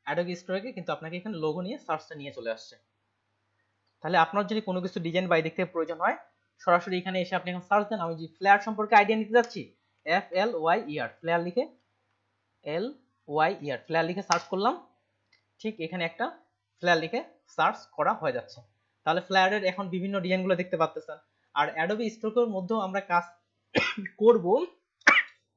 অ্যাডোবি স্টোরে কিন্তু আপনাকে এখানে লোগো নিয়ে সার্চটা নিয়ে চলে আসছে। তাহলে আপনার যদি কোনো কিছু ডিজাইন বা দিক থেকে প্রয়োজন হয়, সরাসরি এখানে এসে আপনি এখন সার্চ দেন। আমি যে ফ্লেয়ার সম্পর্কে আইডিয়া নিতে যাচ্ছি, FLYER ফ্লেয়ার লিখে LYER ফ্লেয়ার লিখে সার্চ করলাম, ঠিক এখানে একটা ফ্লেয়ার লিখে সার্চ করা হয়ে যাচ্ছে। তাহলে ফ্লেয়ারের এখন বিভিন্ন ডিজাইনগুলো দেখতে পাচ্ছেন। আর অ্যাডোবি স্টোকের মধ্যেও আমরা কাজ করব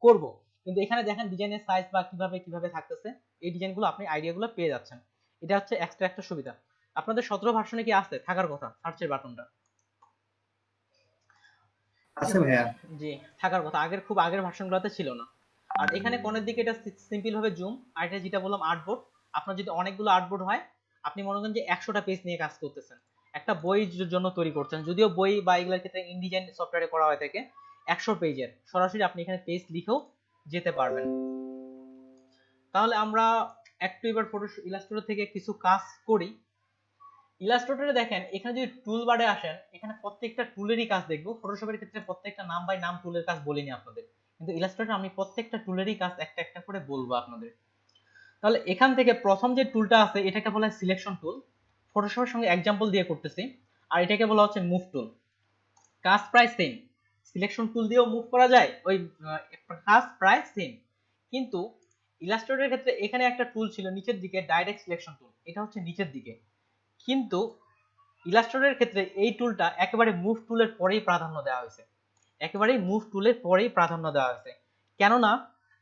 করব কিন্তু এখানে দেখেন ডিজাইনের সাইজ বা কিভাবে থাকতেছে, এই ডিজাইনগুলো আপনি আইডিয়াগুলো পেয়ে যাচ্ছেন। এটা হচ্ছে এক্সট্রা একটা সুবিধা। আপনাদের 17 ভার্সনে কি আছে থাকার কথা সার্চের বাটনটা? আছে ভাইয়া। জি, থাকার কথা। খুব আগের ভার্সনগুলোতে ছিল না। আর এখানে কোণের দিকে এটা সিম্পল ভাবে জুম, আর এটা যেটা বললাম আর্টবোর্ড। আপনার যদি অনেকগুলো আর্টবোর্ড হয়, আপনি মনে করেন যে 100টা পেজ নিয়ে কাজ করতেছেন, একটা বইয়ের জন্য তৈরি করছেন, যদিও বই বা এগুলোর ক্ষেত্রে ইনডিজাইন সফটওয়্যারে করা হয় থাকে 100 পেজের, সরাসরি আপনি এখানে পেজ লিখেও যেতে পারবেন। তাহলে আমরা একটু এবার ফটোশপ ইলাস্ট্রেটর থেকে কিছু কাজ করি। ইলাস্ট্রেটরে দেখেন এখানে যদি টুল বারে আসেন, এখানে প্রত্যেকটা টুলেরই কাজ দেখবো। ফটোশপের ক্ষেত্রে প্রত্যেকটা নাম বাই নাম টুলের কাজ বলিনি আপনাদের, কিন্তু ইলাস্ট্রেটরে আমি প্রত্যেকটা টুলেরই কাজ একটা একটা করে বলবো আপনাদের। তাহলে এখান থেকে প্রথম যে টুলটা আছে এটাকে বলা হয় সিলেকশন টুল। ফটোশপের সঙ্গে এক্সাম্পল দিয়ে করতেছি। আর এটাকে বলা হচ্ছে মুভ টুল। কাজ প্রায় সেম, সিলেকশন টুল দিয়েও মুভ করা যায়, ওই কাজ প্রায় সেম। কিন্তু ইলাস্ট্রেটরের ক্ষেত্রে এখানে একটা টুল ছিল নিচের দিকে, ডাইরেক্ট সিলেকশন টুল, এটা হচ্ছে নিচের দিকে। কিন্তু ইলাস্ট্রেটরের ক্ষেত্রে এই টুলটা একেবারে মুভ টুলের পরেই প্রাধান্য দেওয়া হয়েছে, একেবারেই মুভ টুলের পরেই প্রাধান্য দেওয়া হয়েছে। কেননা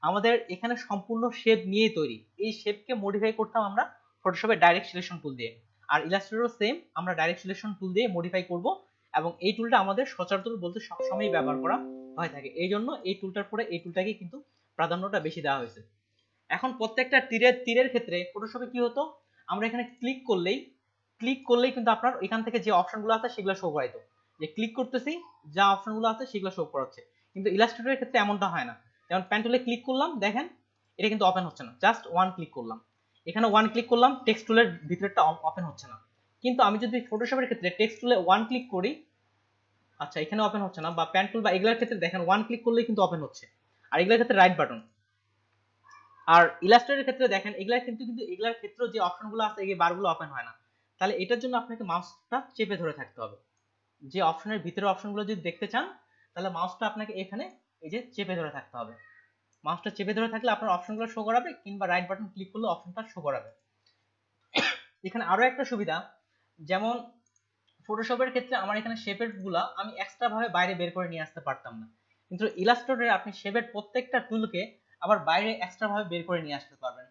আমাদের এখানে সম্পূর্ণ শেপ নিয়েই তৈরি, এই শেপকে মডিফাই করতাম আমরা ফটোশপে ডাইরেক্ট সিলেকশন টুল দিয়ে, আর ইলাস্ট্রেটরও সেম, আমরা ডাইরেক্ট সিলেকশন টুল দিয়ে মডিফাই করব। এবং এই টুলটা আমাদের সচরাচর বলতে সবসময়ই ব্যবহার করা হয়ে থাকে, এই জন্য এই টুলটার পরে এই টুলটাকে কিন্তু প্রাধান্যটা বেশি দেওয়া হয়েছে। এখন প্রত্যেকটা তীরের ক্ষেত্রে ফটোশপে কি হতো, আমরা এখানে ক্লিক করলেই কিন্তু আপনার এখান থেকে যে অপশনগুলো আছে সেগুলো শো করাইতো, যে ক্লিক করতেছি যা অপশনগুলো আছে সেগুলো শো করাচ্ছে। কিন্তু ইলাস্ট্রেটরের ক্ষেত্রে এমনটা হয় না। যেমন পেন টুলে ক্লিক করলাম, দেখেন এটা কিন্তু ওপেন হচ্ছে না, জাস্ট ওয়ান ক্লিক করলাম, এখানে ওয়ান ক্লিক করলাম, টেক্সট টুলের ভিতরটা ওপেন হচ্ছে না। কিন্তু আমি যদি ফটোশপের ক্ষেত্রে টেক্সট টুলে ওয়ান ক্লিক করি, আচ্ছা এখানে ওপেন হচ্ছে না, বা পেন টুল বা এগুলোর ক্ষেত্রে দেখেন ওয়ান ক্লিক করলেই কিন্তু ওপেন হচ্ছে, আর এগুলোর ক্ষেত্রে রাইট বাটন। আর ইলাস্ট্রেটরের ক্ষেত্রে দেখেন এগুলার কিন্তু এগুলার ক্ষেত্রে যে অপশনগুলো আছে এই বারগুলো ওপেন হয় না। তাহলে এটার জন্য আপনাকে মাউসটা চেপে ধরে থাকতে হবে। যে অপশনের ভিতরে অপশনগুলো যদি দেখতে চান, তাহলে মাউসটা আপনাকে এখানে এই যে চেপে ধরে থাকতে হবে। মাউসটা চেপে ধরে থাকলে আপনার অপশনগুলো শো করাবে, কিংবা রাইট বাটন ক্লিক করলে অপশনটা শো করাবে। এখানে আরো একটা সুবিধা, যেমন ফটোশপের ক্ষেত্রে আমার এখানে শেপের গুলা আমি এক্সট্রা ভাবে বাইরে বের করে নিয়ে আসতে পারতাম না, কিন্তু ইলাস্ট্রেটরে আপনি শেপের প্রত্যেকটা টুলকে আবার বাইরে এক্সট্রা ভাবে বের করে নিয়ে আসতে পারবেন।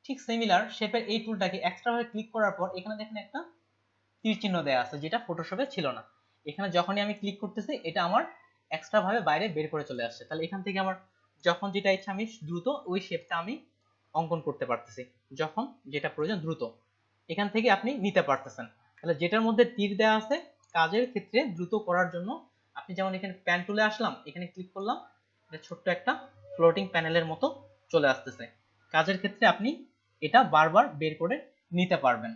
ঠিক সিমিলার শেপের এই টুলটাকে এক্সট্রা ভাবে ক্লিক করার পর এখানে দেখেন একটা তীর চিহ্ন দেয়া আছে, যেটা ফটোশপে ছিল না। এখানে যখনই আমি ক্লিক করতেছি এটা আমার এক্সট্রা ভাবে বাইরে বের করে চলে আসছে। তাহলে এখান থেকে আমার যখন যেটা ইচ্ছা আমি দ্রুত ওই শেপটা আমি অঙ্কন করতে পারতেছি, যখন যেটা প্রয়োজন দ্রুত এখান থেকে আপনি নিতে পারতেছেন। তাহলে যেটার মধ্যে তীর দেওয়া আছে কাজের ক্ষেত্রে দ্রুত করার জন্য, আপনি যেমন এখানে প্যান টুলে আসলাম, এখানে ক্লিক করলাম, এটা ছোট্ট একটা ফ্লোটিং প্যানেলের মতো চলে আসতেছে। কাজের ক্ষেত্রে আপনি এটা বারবার বের করে নিতে পারবেন।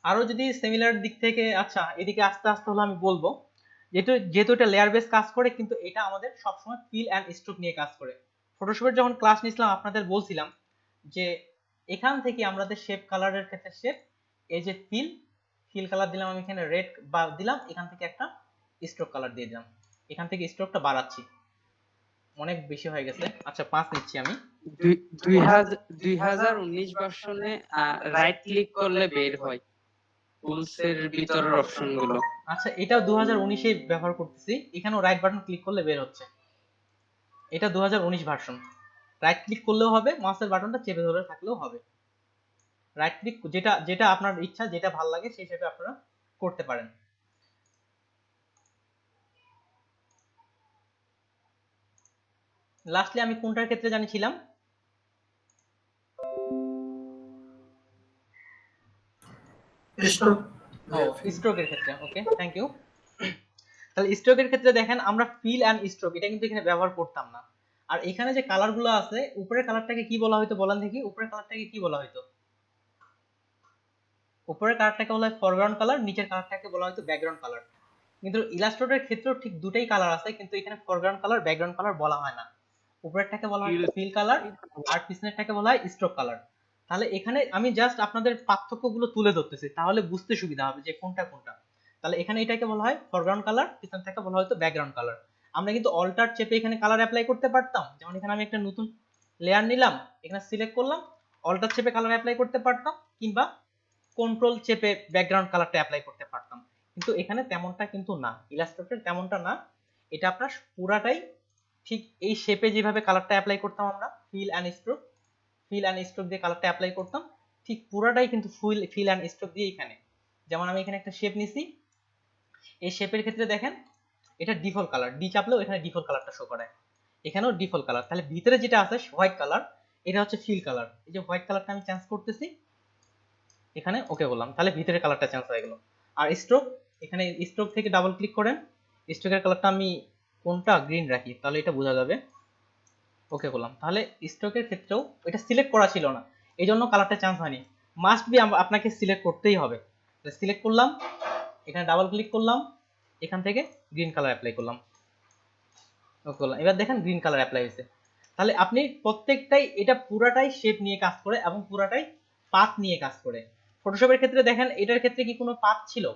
আরো যদি সিমিলার দিক থেকে, আচ্ছা এদিকে আস্তে আস্তে হলো আমি বলবো, যেহেতু এটা লেয়ার বেস কাজ করে, কিন্তু এটা আমাদের সবসময় ফিল অ্যান্ড স্ট্রোক নিয়ে কাজ করে। ফটোশপের যখন ক্লাস নিয়েছিলাম আপনাদের বলছিলাম যে এখান থেকে আমাদের শেপ কালারের ক্ষেত্রে শেপ, এই যে ফিল কালার দিলাম, আমি এখানে রেড বা দিলাম, এখান থেকে একটা স্ট্রোক কালার দিয়ে দিলাম, এখান থেকে স্ট্রোকটা বাড়াচ্ছি, অনেক বেশি হয়ে গেছে, আচ্ছা 5 নিচ্ছি আমি। 2019 ভার্সনে রাইট ক্লিক করলে বের হয় টুলস এর ভিতরের অপশন গুলো। আচ্ছা এটাও 2019 ব্যবহার করতেছি, এখানেও রাইট বাটন ক্লিক করলে বের হচ্ছে, এটা 2019 ভার্সন। রাইট ক্লিক করলেও হবে, মাউসের বাটনটা চেপে ধরে থাকলেও হবে। রাইট ক্লিক যেটা যেটা আপনার ইচ্ছা, যেটা ভালো লাগে সেই হিসেবে আপনারা করতে পারেন। লাস্টলি আমি কোনটার ক্ষেত্রে জানিয়েছিলাম, স্ট্রোকের ক্ষেত্রে। ওকে, থ্যাংক ইউ। তাহলে স্ট্রোকের ক্ষেত্রে দেখেন আমরা ফিল অ্যান্ড স্ট্রোক এটা কিন্তু এখানে ব্যবহার করতাম না। আর এখানে যে কালারগুলো আছে, উপরের কালারটাকে কি বলা হয়তো বলেন দেখি, উপরের কালারটাকে কি বলা হয়তো? উপরের কালারটাকে বলা হয় ফরগ্রাউন্ড কালার, নিচের কালারটাকে বলা হয়তো ব্যাকগ্রাউন্ড কালার। কিন্তু ইলাস্ট্রেটরের ক্ষেত্রেও ঠিক দুটাই কালার আছে, কিন্তু এখানে ফরগ্রাউন্ড কালার ব্যাকগ্রাউন্ড কালার বলা হয় না। উপরেরটাকে বলা হয় ফিল কালার আর পিছনেরটাকে বলা হয় স্ট্রোক কালার। তাহলে এখানে আমি জাস্ট আপনাদের পার্থক্যগুলো তুলে ধরতেছি, তাহলে বুঝতে সুবিধা হবে যে কোনটা কোনটা। তাহলে এখানে এটাকে বলা হয় ফরগ্রাউন্ড কালার, পিছনটাকে বলা হয়তো ব্যাকগ্রাউন্ড কালার। আমরা কিন্তু অল্টার চেপে এখানে কালার অ্যাপ্লাই করতে পারতাম, যেমন এখানে আমি একটা নতুন লেয়ার নিলাম, এখানে সিলেক্ট করলাম, অল্টার চেপে কালার অ্যাপ্লাই করতে পারতাম, কিংবা কন্ট্রোল চেপে ব্যাকগ্রাউন্ড কালারটা অ্যাপ্লাই করতে পারতাম। কিন্তু এখানে তেমনটা কিন্তু না, ইলাস্ট্রেটর তেমনটা না। এটা আপনার পুরাটাই ঠিক এই শেপে যেভাবে কালারটা অ্যাপ্লাই করতাম আমরা ফিল অ্যান্ড স্ট্রোক দিয়ে কালারটা অ্যাপ্লাই করতাম, ঠিক পুরাটাই কিন্তু ফিল অ্যান্ড স্ট্রোক দিয়ে এখানে। যেমন আমি এখানে একটা শেপ নিছি, এই শেপের ক্ষেত্রে দেখেন এটা ডিফল্ট কালার, ডি চাপলেও এখানে ডিফল্ট কালারটা শো করে, এখানেও ডিফল্ট কালার। তাহলে ভিতরে যেটা আছে হোয়াইট কালার, এটা হচ্ছে ফিল কালার। এই যে হোয়াইট কালারটা আমি চেঞ্জ করতেছি, এখানে ওকে বললাম, তাহলে ভিতরের কালারটা চেঞ্জ হয়ে গেল। আর স্ট্রোক, এখানে স্ট্রোক থেকে ডাবল ক্লিক করেন, স্ট্রোকের কালারটা আমি কোনটা গ্রিন রাখি, তাহলে এটা বোঝা যাবে। ওকে বললাম, তাহলে স্ট্রোকের ক্ষেত্রেও এটা সিলেক্ট করা ছিল না, এই জন্য কালারটা চেঞ্জ হয়নি। মাস্ট বি আপনাকে সিলেক্ট করতেই হবে। সিলেক্ট করলাম, এখানে ডাবল ক্লিক করলাম, এখান থেকে গ্রিন কালার অ্যাপ্লাই করলাম, ওকে বললাম। এবার দেখেন গ্রিন কালার অ্যাপ্লাই হয়েছে। তাহলে আপনি প্রত্যেকটাই, এটা পুরাটাই শেপ নিয়ে কাজ করে এবং পুরাটাই পাথ নিয়ে কাজ করে। ফটোশপের ক্ষেত্রে দেখেন এটার ক্ষেত্রে কি কোনো পাথ ছিল?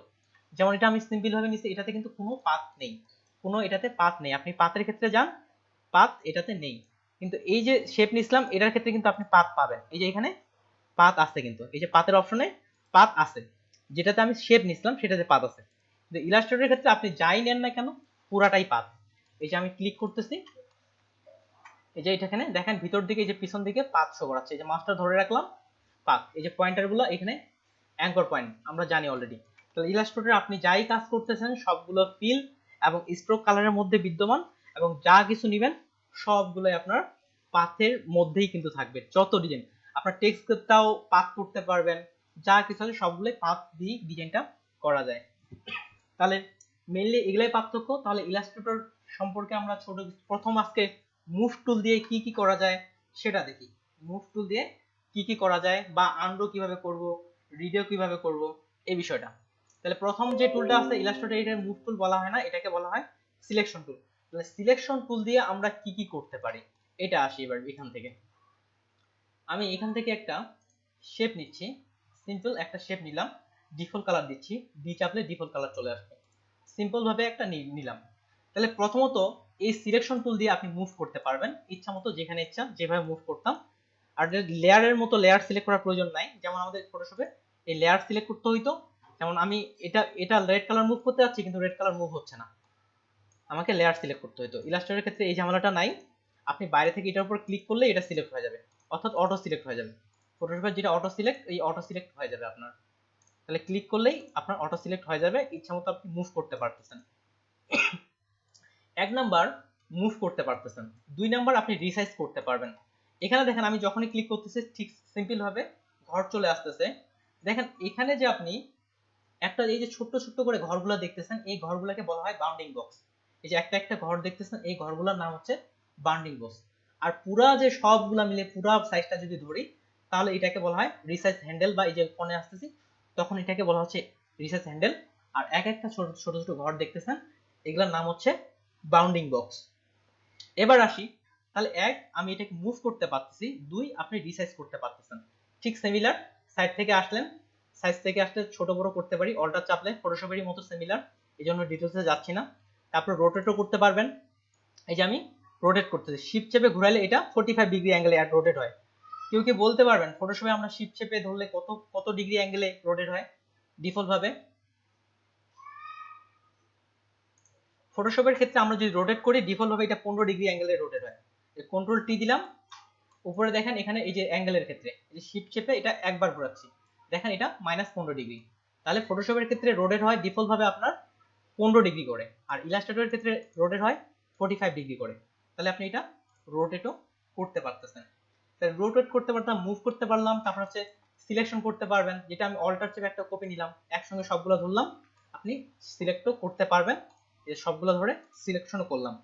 যেমন এটা আমি সিম্পল ভাবে নিছি, এটাতে কিন্তু কোনো পাথ নেই, কোনো এটাতে পাথ নেই। আপনি পাথের ক্ষেত্রে যান, পাথ এটাতে নেই। কিন্তু এই যে শেপ নিছিলাম, এটার ক্ষেত্রে কিন্তু আপনি পাথ পাবেন। এই যে এখানে পাথ আছে, কিন্তু এই যে পাথের অপশনে পাথ আছে, যেটাতে আমি শেপ নিছিলাম সেটাতে পাথ আছে। কিন্তু ইলাস্ট্রেটরের ক্ষেত্রে আপনি যাই নেন না কেন, পুরাটাই পাথ। এই যে আমি ক্লিক করতেছি, এই যে এখানে দেখেন ভিতর দিকে, এই যে পিছন দিকে পাথ শো করাচ্ছে। এই যে মাউসটা ধরে রাখলাম, পাথ, এই যে পয়েন্টার গুলো এখানে অ্যাঙ্কর পয়েন্ট আমরা জানি অলরেডি। তাহলে ইলাস্ট্রেটরে আপনি যাই কাজ করতেছেন সবগুলো ফিল এবং স্ট্রোক কালারের মধ্যে বিদ্যমান, এবং যা কিছু নেবেন সবগুলোই আপনার পাথের মধ্যেই কিন্তু থাকবে। যত ডিজাইন আপনার টেক্সটটাও পাথ করতে পারবেন, যা কিছু আছে সবগুলোই পাথ দিয়ে ডিজাইনটা করা যায়। তাহলে মেইনলি এগুলাই পার্থক্য। তাহলে ইলাস্ট্রেটর সম্পর্কে আমরা ছোট প্রথম আজকে মুভ টুল দিয়ে কি কি করা যায় সেটা দেখি। মুভ টুল দিয়ে কি কি করা যায়, বা আনডু কিভাবে করব, রিডিও কিভাবে করব, এই বিষয়টা। তাহলে প্রথম যে টুলটা আছে ইলাস্ট্রেটর, এটা মুভ টুল বলা হয় না, এটাকে বলা হয় সিলেকশন টুল। তাহলে সিলেকশন টুল দিয়ে আমরা কি কি করতে পারি এটা আসি এবার এখান থেকে। আমি এখান থেকে একটা শেপ নিচ্ছি, সিম্পল একটা শেপ নিলাম, ডিফল্ট কালার দিচ্ছি, ডি চাপলে ডিফল্ট কালার চলে আসবে। সিম্পল ভাবে একটা নিলাম। তাহলে প্রথমত এই সিলেকশন টুল দিয়ে আপনি মুভ করতে পারবেন ইচ্ছা মতো, যেখানে ইচ্ছা যেভাবে মুভ করতাম। আর লেয়ারের মতো লেয়ার সিলেক্ট করার প্রয়োজন নাই, যেমন আমাদের ফটোশপে এই লেয়ার সিলেক্ট করতে হইতো। যেমন আমি এটা রেড কালার মুভ করতে যাচ্ছি, কিন্তু রেড কালার মুভ হচ্ছে না, আমাকে লেয়ার সিলেক্ট করতে হইতো। ইলাস্ট্রেটরের ক্ষেত্রে এই ঝামেলাটা নাই, আপনি বাইরে থেকে এটার উপর ক্লিক করলে এটা সিলেক্ট হয়ে যাবে, অর্থাৎ অটো সিলেক্ট হয়ে যাবে। ফটোশপের যেটা অটো সিলেক্ট, এই অটো সিলেক্ট হয়ে যাবে আপনার। তাহলে ক্লিক করলেই আপনার অটো সিলেক্ট হয়ে যাবে, ইচ্ছা মতো আপনি মুভ করতে পারতেছেন। এক নাম্বার মুভ করতে পারতেছেন। দুই নাম্বার আপনি রিসাইজ করতে পারবেন। এখানে দেখেন আমি যখনই ক্লিক করতেছি ঠিক সিম্পল ভাবে ঘর চলে আসতেছে। দেখেন এখানে যে আপনি একটা এই যে ছোট্ট ছোট্ট করে ঘরগুলো দেখতেছেন, এই ঘরগুলোকে বলা হয় বাউন্ডিং বক্স। এই যে একটা একটা ঘর দেখতেছেন, এই ঘরগুলোর নাম হচ্ছে বাউন্ডিং বক্স। আর পুরা যে সবগুলা মিলে পুরা সাইজটা যদি ধরি, তাহলে এটাকে বলা হয় রিসাইজ হ্যান্ডেল, বা এই যে ফোনে আসতেছি তখন এটাকে বলা হচ্ছে রিসাইজ হ্যান্ডেল। আর এক একটা ছোট ছোট ছোট ঘর দেখতেছেন, এগুলোর নাম হচ্ছে বাউন্ডিং বক্স। এবার আসি, তাহলে এক, আমি এটাকে মুভ করতে পারতেছি, দুই, আপনি রিসাইজ করতে পারতেছেন। ঠিক সিমিলার, সাইড থেকে আসলেন, সাইজ থেকে আসলে ছোট বড় করতে পারি, অল্টার চাপলে ফটোশপেরই মতো সিমিলার, এই জন্য ডিটেলসে যাচ্ছি না। তারপর রোটেটও করতে পারবেন। এই যে আমি রোটেট করতেছি, শিফট চেপে ঘুরাইলে এটা 45 ডিগ্রি অ্যাঙ্গেলে রোটেট হয়। কেউ কি বলতে পারবেন ফটোশপে আমরা শিফট চেপে ধরলে কত কত ডিগ্রি অ্যাঙ্গেলে রোটেট হয় ডিফল্ট ভাবে? ফটোশপের ক্ষেত্রে আমরা যদি রোটেট করি ডিফল্ট ভাবে এটা 15 ডিগ্রি অ্যাঙ্গেলে রোটেট হয়। কন্ট্রোল টি দিলাম, উপরে দেখেন এখানে এই যে অ্যাঙ্গেলের ক্ষেত্রে এই যে শিফট চেপে এটা একবার ঘোরাচ্ছি, দেখেন এটা -15 ডিগ্রি। তাহলে ফটোশপের ক্ষেত্রে রোটেট হয় ডিফল্ট ভাবে আপনার 15 ডিগ্রি করে, আর ইলাস্ট্রেটরের ক্ষেত্রে রোটেট হয় 45 ডিগ্রি করে। তাহলে আপনি এটা রোটেটও করতে পারতেছেন। তাহলে রোটেট করতে পারতাম, মুভ করতে পারলাম, তারপর হচ্ছে সিলেকশন করতে পারবেন, যেটা আমি অল্টার চেপে একটা কপি নিলাম, একসঙ্গে সবগুলো ধরলাম, আপনি সিলেক্টও করতে পারবেন, এই সবগুলো ধরে সিলেকশনও করলাম।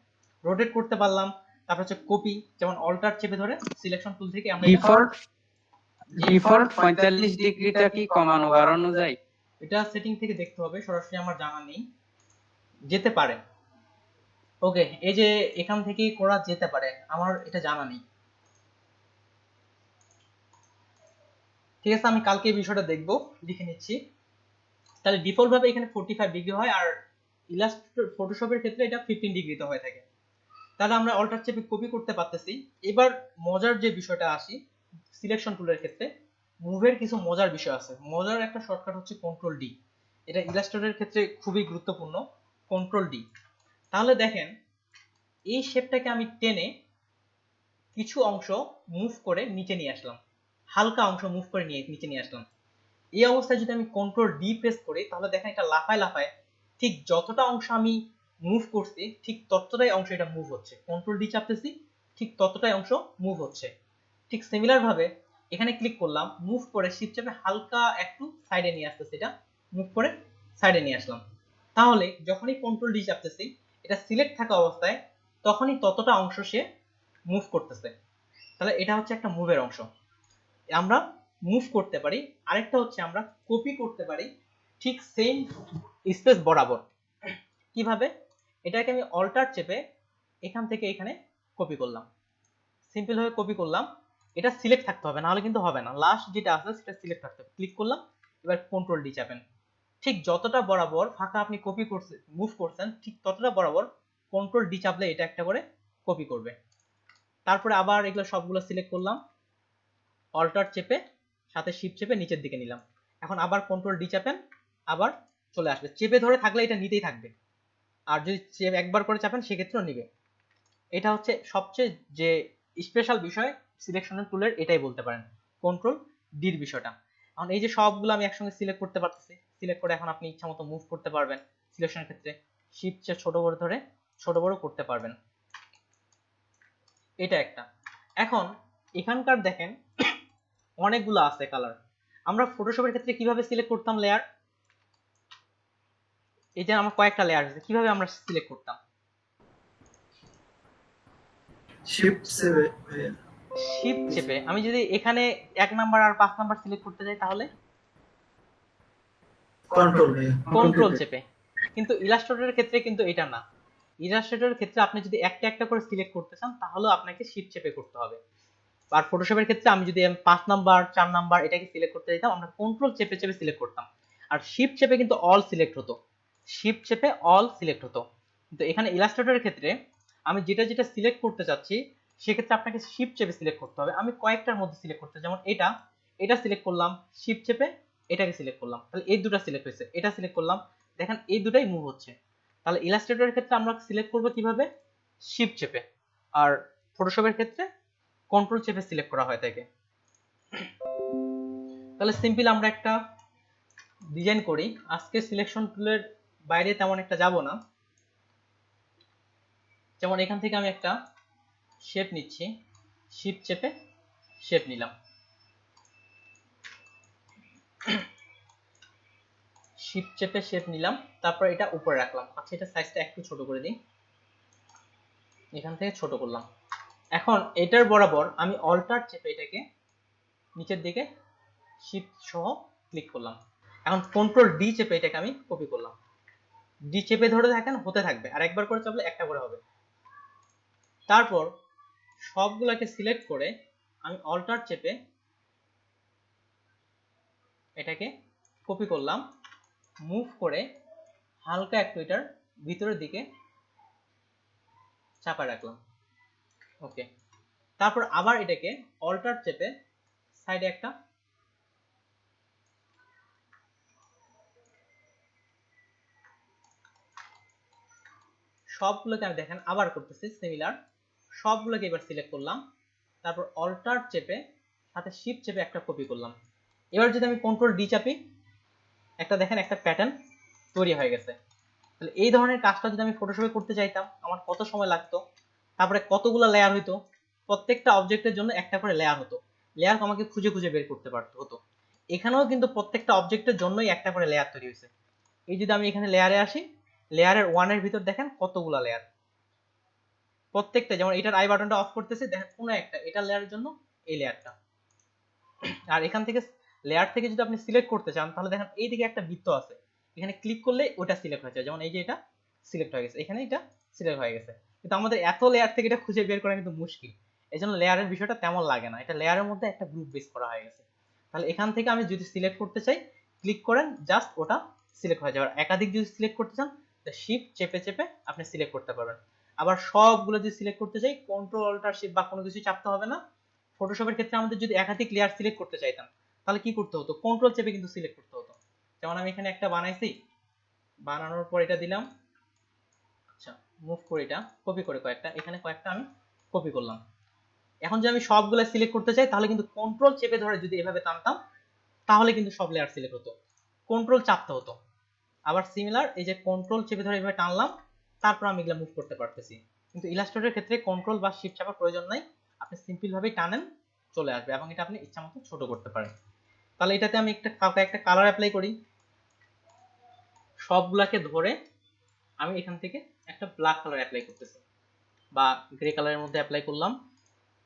রোটেট করতে পারলাম, তারপর হচ্ছে কপি, যেমন অল্টার চেপে ধরে সিলেকশন টুল থেকে আমরা ডিফল্ট 45 ডিগ্রিটা কি কমানো বাড়ানো যায়? এটা সেটিং থেকে দেখতে হবে, সরাসরি আমার জানা নেই, যেতে পারে। ওকে, এই যে এখান থেকেই করা যেতে পারে, আমার এটা জানা নেই। ঠিক আছে, আমি কালকে এই বিষয়টা দেখবো, লিখে নিচ্ছি। তাহলে ডিফল্ট ভাবে এখানে 45 ডিগ্রি হয়, আর ইলাস্ট্রেটর ফটোশপের ক্ষেত্রে এটা 15 ডিগ্রিতে হয়ে থাকে। তাহলে আমরা অল্টার চেপে কপি করতে পারতেছি। এবার মজার যে বিষয়টা আসি, সিলেকশন টুলের ক্ষেত্রে মুভের কিছু মজার বিষয় আছে। মজার একটা শর্টকাট হচ্ছে কন্ট্রোল ডি, এটা ইলাস্ট্রেটরের ক্ষেত্রে খুবই গুরুত্বপূর্ণ, কন্ট্রোল ডি। তাহলে দেখেন, এই শেপটাকে আমি টেনে কিছু অংশ মুভ করে নিচে নিয়ে আসলাম, হালকা অংশ মুভ করে নিচে নিয়ে আসলাম। এই অবস্থায় যদি আমি কন্ট্রোল ডি প্রেস করি, তাহলে দেখেন এটা লাফায় লাফায় ঠিক যতটা অংশ আমি মুভ করছি ঠিক ততটাই অংশ এটা মুভ হচ্ছে। কন্ট্রোল ডি চাপতেছি, ঠিক ততটাই অংশ মুভ হচ্ছে। ঠিক সিমিলার ভাবে এখানে ক্লিক করলাম, মুভ করে শিফট চেপে হালকা একটু সাইডে নিয়ে আসতেছি, এটা মুভ করে সাইডে নিয়ে আসলাম। তাহলে যখনই কন্ট্রোল ডি চাপতেছি, এটা সিলেক্ট থাকা অবস্থায় তখনই ততটা অংশ সে মুভ করতেছে। তাহলে এটা হচ্ছে একটা মুভের অংশ, আমরা মুভ করতে পারি। আরেকটা হচ্ছে আমরা কপি করতে পারি ঠিক সেম স্পেস বরাবর। কিভাবে? এটাকে আমি অল্টার চেপে এখান থেকে এখানে কপি করলাম, সিম্পল ভাবে কপি করলাম। এটা সিলেক্ট থাকতে হবে, নাহলে কিন্তু হবে না। লাস্ট যেটা আছে সেটা সিলেক্ট থাকতে হবে। ক্লিক করলাম, এবার কন্ট্রোল ডি চাপেন, ঠিক যতটা বরাবর ফাঁকা আপনি কপি করছেন, মুভ করছেন, ঠিক ততটা বরাবর কন্ট্রোল ডি চাপলে এটা একটা করে কপি করবে। তারপরে আবার এগুলো সবগুলো সিলেক্ট করলাম, অল্টার চেপে সাথে শিফট চেপে নিচের দিকে নিলাম। এখন আবার কন্ট্রোল ডি চাপেন, আবার চলে আসবে। চেপে ধরে থাকলে এটা নিতেই থাকবে, আর যদি চেপে একবার করে চাপেন সেক্ষেত্রেও নিবে। এটা হচ্ছে সবচেয়ে যে স্পেশাল বিষয় সিলেকশনের টুলের, এটাই বলতে পারেন কন্ট্রোল ডির বিষয়টা। এখন এই যে সবগুলো আমি একসঙ্গে সিলেক্ট করতে পারতেছি, সিলেক্ট করে এখন আপনি ইচ্ছা মতো মুভ করতে পারবেন। সিলেকশনের ক্ষেত্রে শিফট ছোট বড় ধরে ছোট বড় করতে পারবেন, এটা একটা। এখন এখানকার দেখেন অনেকগুলো আছে কালার। আমরা ফটোশপের ক্ষেত্রে কিভাবে সিলেক্ট করতাম লেয়ার, এই যে আমার কয়েকটা লেয়ার আছে, কিভাবে আমরা সিলেক্ট করতাম? শিফট সেভে শিফট চেপে। আমি যদি এখানে 1 নাম্বার আর 5 নাম্বার সিলেক্ট করতে যাই, তাহলে কন্ট্রোল কন্ট্রোল চেপে। কিন্তু ইলাস্ট্রেটরের ক্ষেত্রে কিন্তু এটা না। ইলাস্ট্রেটরের ক্ষেত্রে আপনি যদি একটা একটা করে সিলেক্ট করতে চান, তাহলে আপনাকে শিফট চেপে করতে হবে। আর ফটোশপের ক্ষেত্রে আমি যদি 5 নাম্বার 4 নাম্বার এটাকে সিলেক্ট করতে চাইতাম, আমরা কন্ট্রোল চেপে চেপে সিলেক্ট করতাম। আর শিফট চেপে কিন্তু অল সিলেক্ট হতো, শিফট চেপে অল সিলেক্ট হতো। কিন্তু এখানে ইলাস্ট্রেটরের ক্ষেত্রে আমি যেটা যেটা সিলেক্ট করতে চাচ্ছি, সেক্ষেত্রে আপনাকে শিফট চেপে সিলেক্ট করতে হবে। আমি কয়েকটার মধ্যে সিলেক্ট করতে, যেমন এটা সিলেক্ট করলাম, শিফট চেপে এটাকে সিলেক্ট করলাম, তাহলে এই দুটো সিলেক্ট হয়েছে। এটা সিলেক্ট করলাম, দেখেন এই দুটাই মুভ হচ্ছে। তাহলে ইলাস্ট্রেটরের ক্ষেত্রে আমরা সিলেক্ট করব কিভাবে? শিফট চেপে। আর ফটোশপের ক্ষেত্রে কন্ট্রোল চেপে সিলেক্ট করা হয় থাকে। তাহলে সিম্পল আমরা একটা ডিজাইন করি। আজকে সিলেকশন টুলের বাইরে তেমন একটা যাব না। যেমন এখান থেকে আমি একটা শেপ নিচ্ছি, শিফট চেপে শেপ নিলাম, শিফট চেপে শেপ নিলাম, তারপর এটা উপরে রাখলাম। আচ্ছা, এটা সাইজটা একটু ছোট করে দিই, এখান থেকে ছোট করলাম। এখন এটার বরাবর আমি অল্টার চেপে এটাকে নিচের দিকে শিফট সহ ক্লিক করলাম। এখন কন্ট্রোল ডি চেপে এটাকে আমি কপি করলাম। ডি চেপে ধরে থাকেন, হতে থাকবে, আর একবার করে চাপলে একটা করে হবে। তারপর সবগুলোকে সিলেক্ট করে আমি অল্টার চেপে এটাকে কপি করলাম, মুভ করে হালকা একটু এটার ভিতরের দিকে চাপা রাখলাম। ওকে, তারপর আবার এটাকে অল্টার চেপে সাইডে একটা সবগুলোকে আমি দেখেন আবার করতেছি সিমিলার, সবগুলোকে এবার সিলেক্ট করলাম, তারপর অল্টার চেপে সাথে শিফট চেপে একটা কপি করলাম। এবার যদি আমি কন্ট্রোল ডি চাপি, একটা দেখেন একটা প্যাটার্ন তৈরি হয়ে গেছে। তাহলে এই ধরনের কাজটা যদি আমি ফটোশপে করতে চাইতাম, আমার কত সময় লাগতো, তারপরে কতগুলো লেয়ার হইতো, প্রত্যেকটা অবজেক্টের জন্য একটা করে লেয়ার হতো, লেয়ার আমাকে খুঁজে খুঁজে বের করতে পারতে হতো। এখানেও কিন্তু প্রত্যেকটা অবজেক্টের জন্যই একটা করে লেয়ার তৈরি হয়েছে। এই যদি আমি এখানে লেয়ারে আসি, লেয়ারের 1 এর ভিতর দেখেন কতগুলো লেয়ার, প্রত্যেকটা। যেমন এটার আই বাটনটা অফ করতেছি, দেখেন কোনো একটা এটা লেয়ারের জন্য এই লেয়ারটা, আর এখান থেকে লেয়ার থেকে যদি আপনি সিলেক্ট করতে চান তাহলে দেখেন এইদিকে একটা বৃত্ত আছে, এখানে ক্লিক করলে ওটা সিলেক্ট হয়ে যায়, যেমন এই যে এটা সিলেক্ট হয়ে গেছে, এখানে এটা সিলেক্ট হয়ে গেছে। কিন্তু আমাদের এত লেয়ার থেকে এটা খুঁজে বের করা কিন্তু মুশকিল, এই জন্য লেয়ারের বিষয়টা তেমন লাগে না, এটা লেয়ারের মধ্যে একটা গ্রুপ বেস করা হয়ে গেছে। তাহলে এখান থেকে আমি যদি সিলেক্ট করতে চাই ক্লিক করেন, জাস্ট ওটা সিলেক্ট হয়ে যাবে। আর একাধিক যদি সিলেক্ট করতে চান শিফট চেপে চেপে আপনি সিলেক্ট করতে পারবেন। আবার সবগুলো যদি সিলেক্ট করতে চাই কন্ট্রোল অল্টার শিফট বা কোনো কিছু চাপতে হবে না। ফটোশপের ক্ষেত্রে আমাদের যদি একাধিক লেয়ার সিলেক্ট করতে চাইতাম তাহলে কি করতে হতো, কন্ট্রোল চেপে কিন্তু সিলেক্ট করতে হতো। যেমন আমি এখানে একটা বানাইছি, বানানোর পর এটা দিলাম, আচ্ছা মুভ করে এটা কপি করে কয়েকটা, এখানে কয়েকটা আমি কপি করলাম। এখন যদি আমি সবগুলো সিলেক্ট করতে চাই তাহলে কিন্তু কন্ট্রোল চেপে ধরে যদি এভাবে টানতাম তাহলে কিন্তু সব লেয়ার সিলেক্ট হতো, কন্ট্রোল চাপতে হতো। আবার সিমিলার এই যে কন্ট্রোল চেপে ধরে এভাবে টানলাম তারপর আমি এগুলা মুভ করতে পারতেছি। কিন্তু ইলাস্ট্রেটরের ক্ষেত্রে কন্ট্রোল বা শিফট চাপার প্রয়োজন নাই, আপনি সিম্পল ভাবেই টানেন চলে আসবে এবং এটা আপনি ইচ্ছামতো ছোট করতে পারেন। তাহলে এটাতে আমি একটা কালার অ্যাপ্লাই করি, সবগুলাকে ধরে আমি এখান থেকে একটা ব্ল্যাক কালার অ্যাপ্লাই করতেছি বা গ্রে কালারের মধ্যে অ্যাপ্লাই করলাম,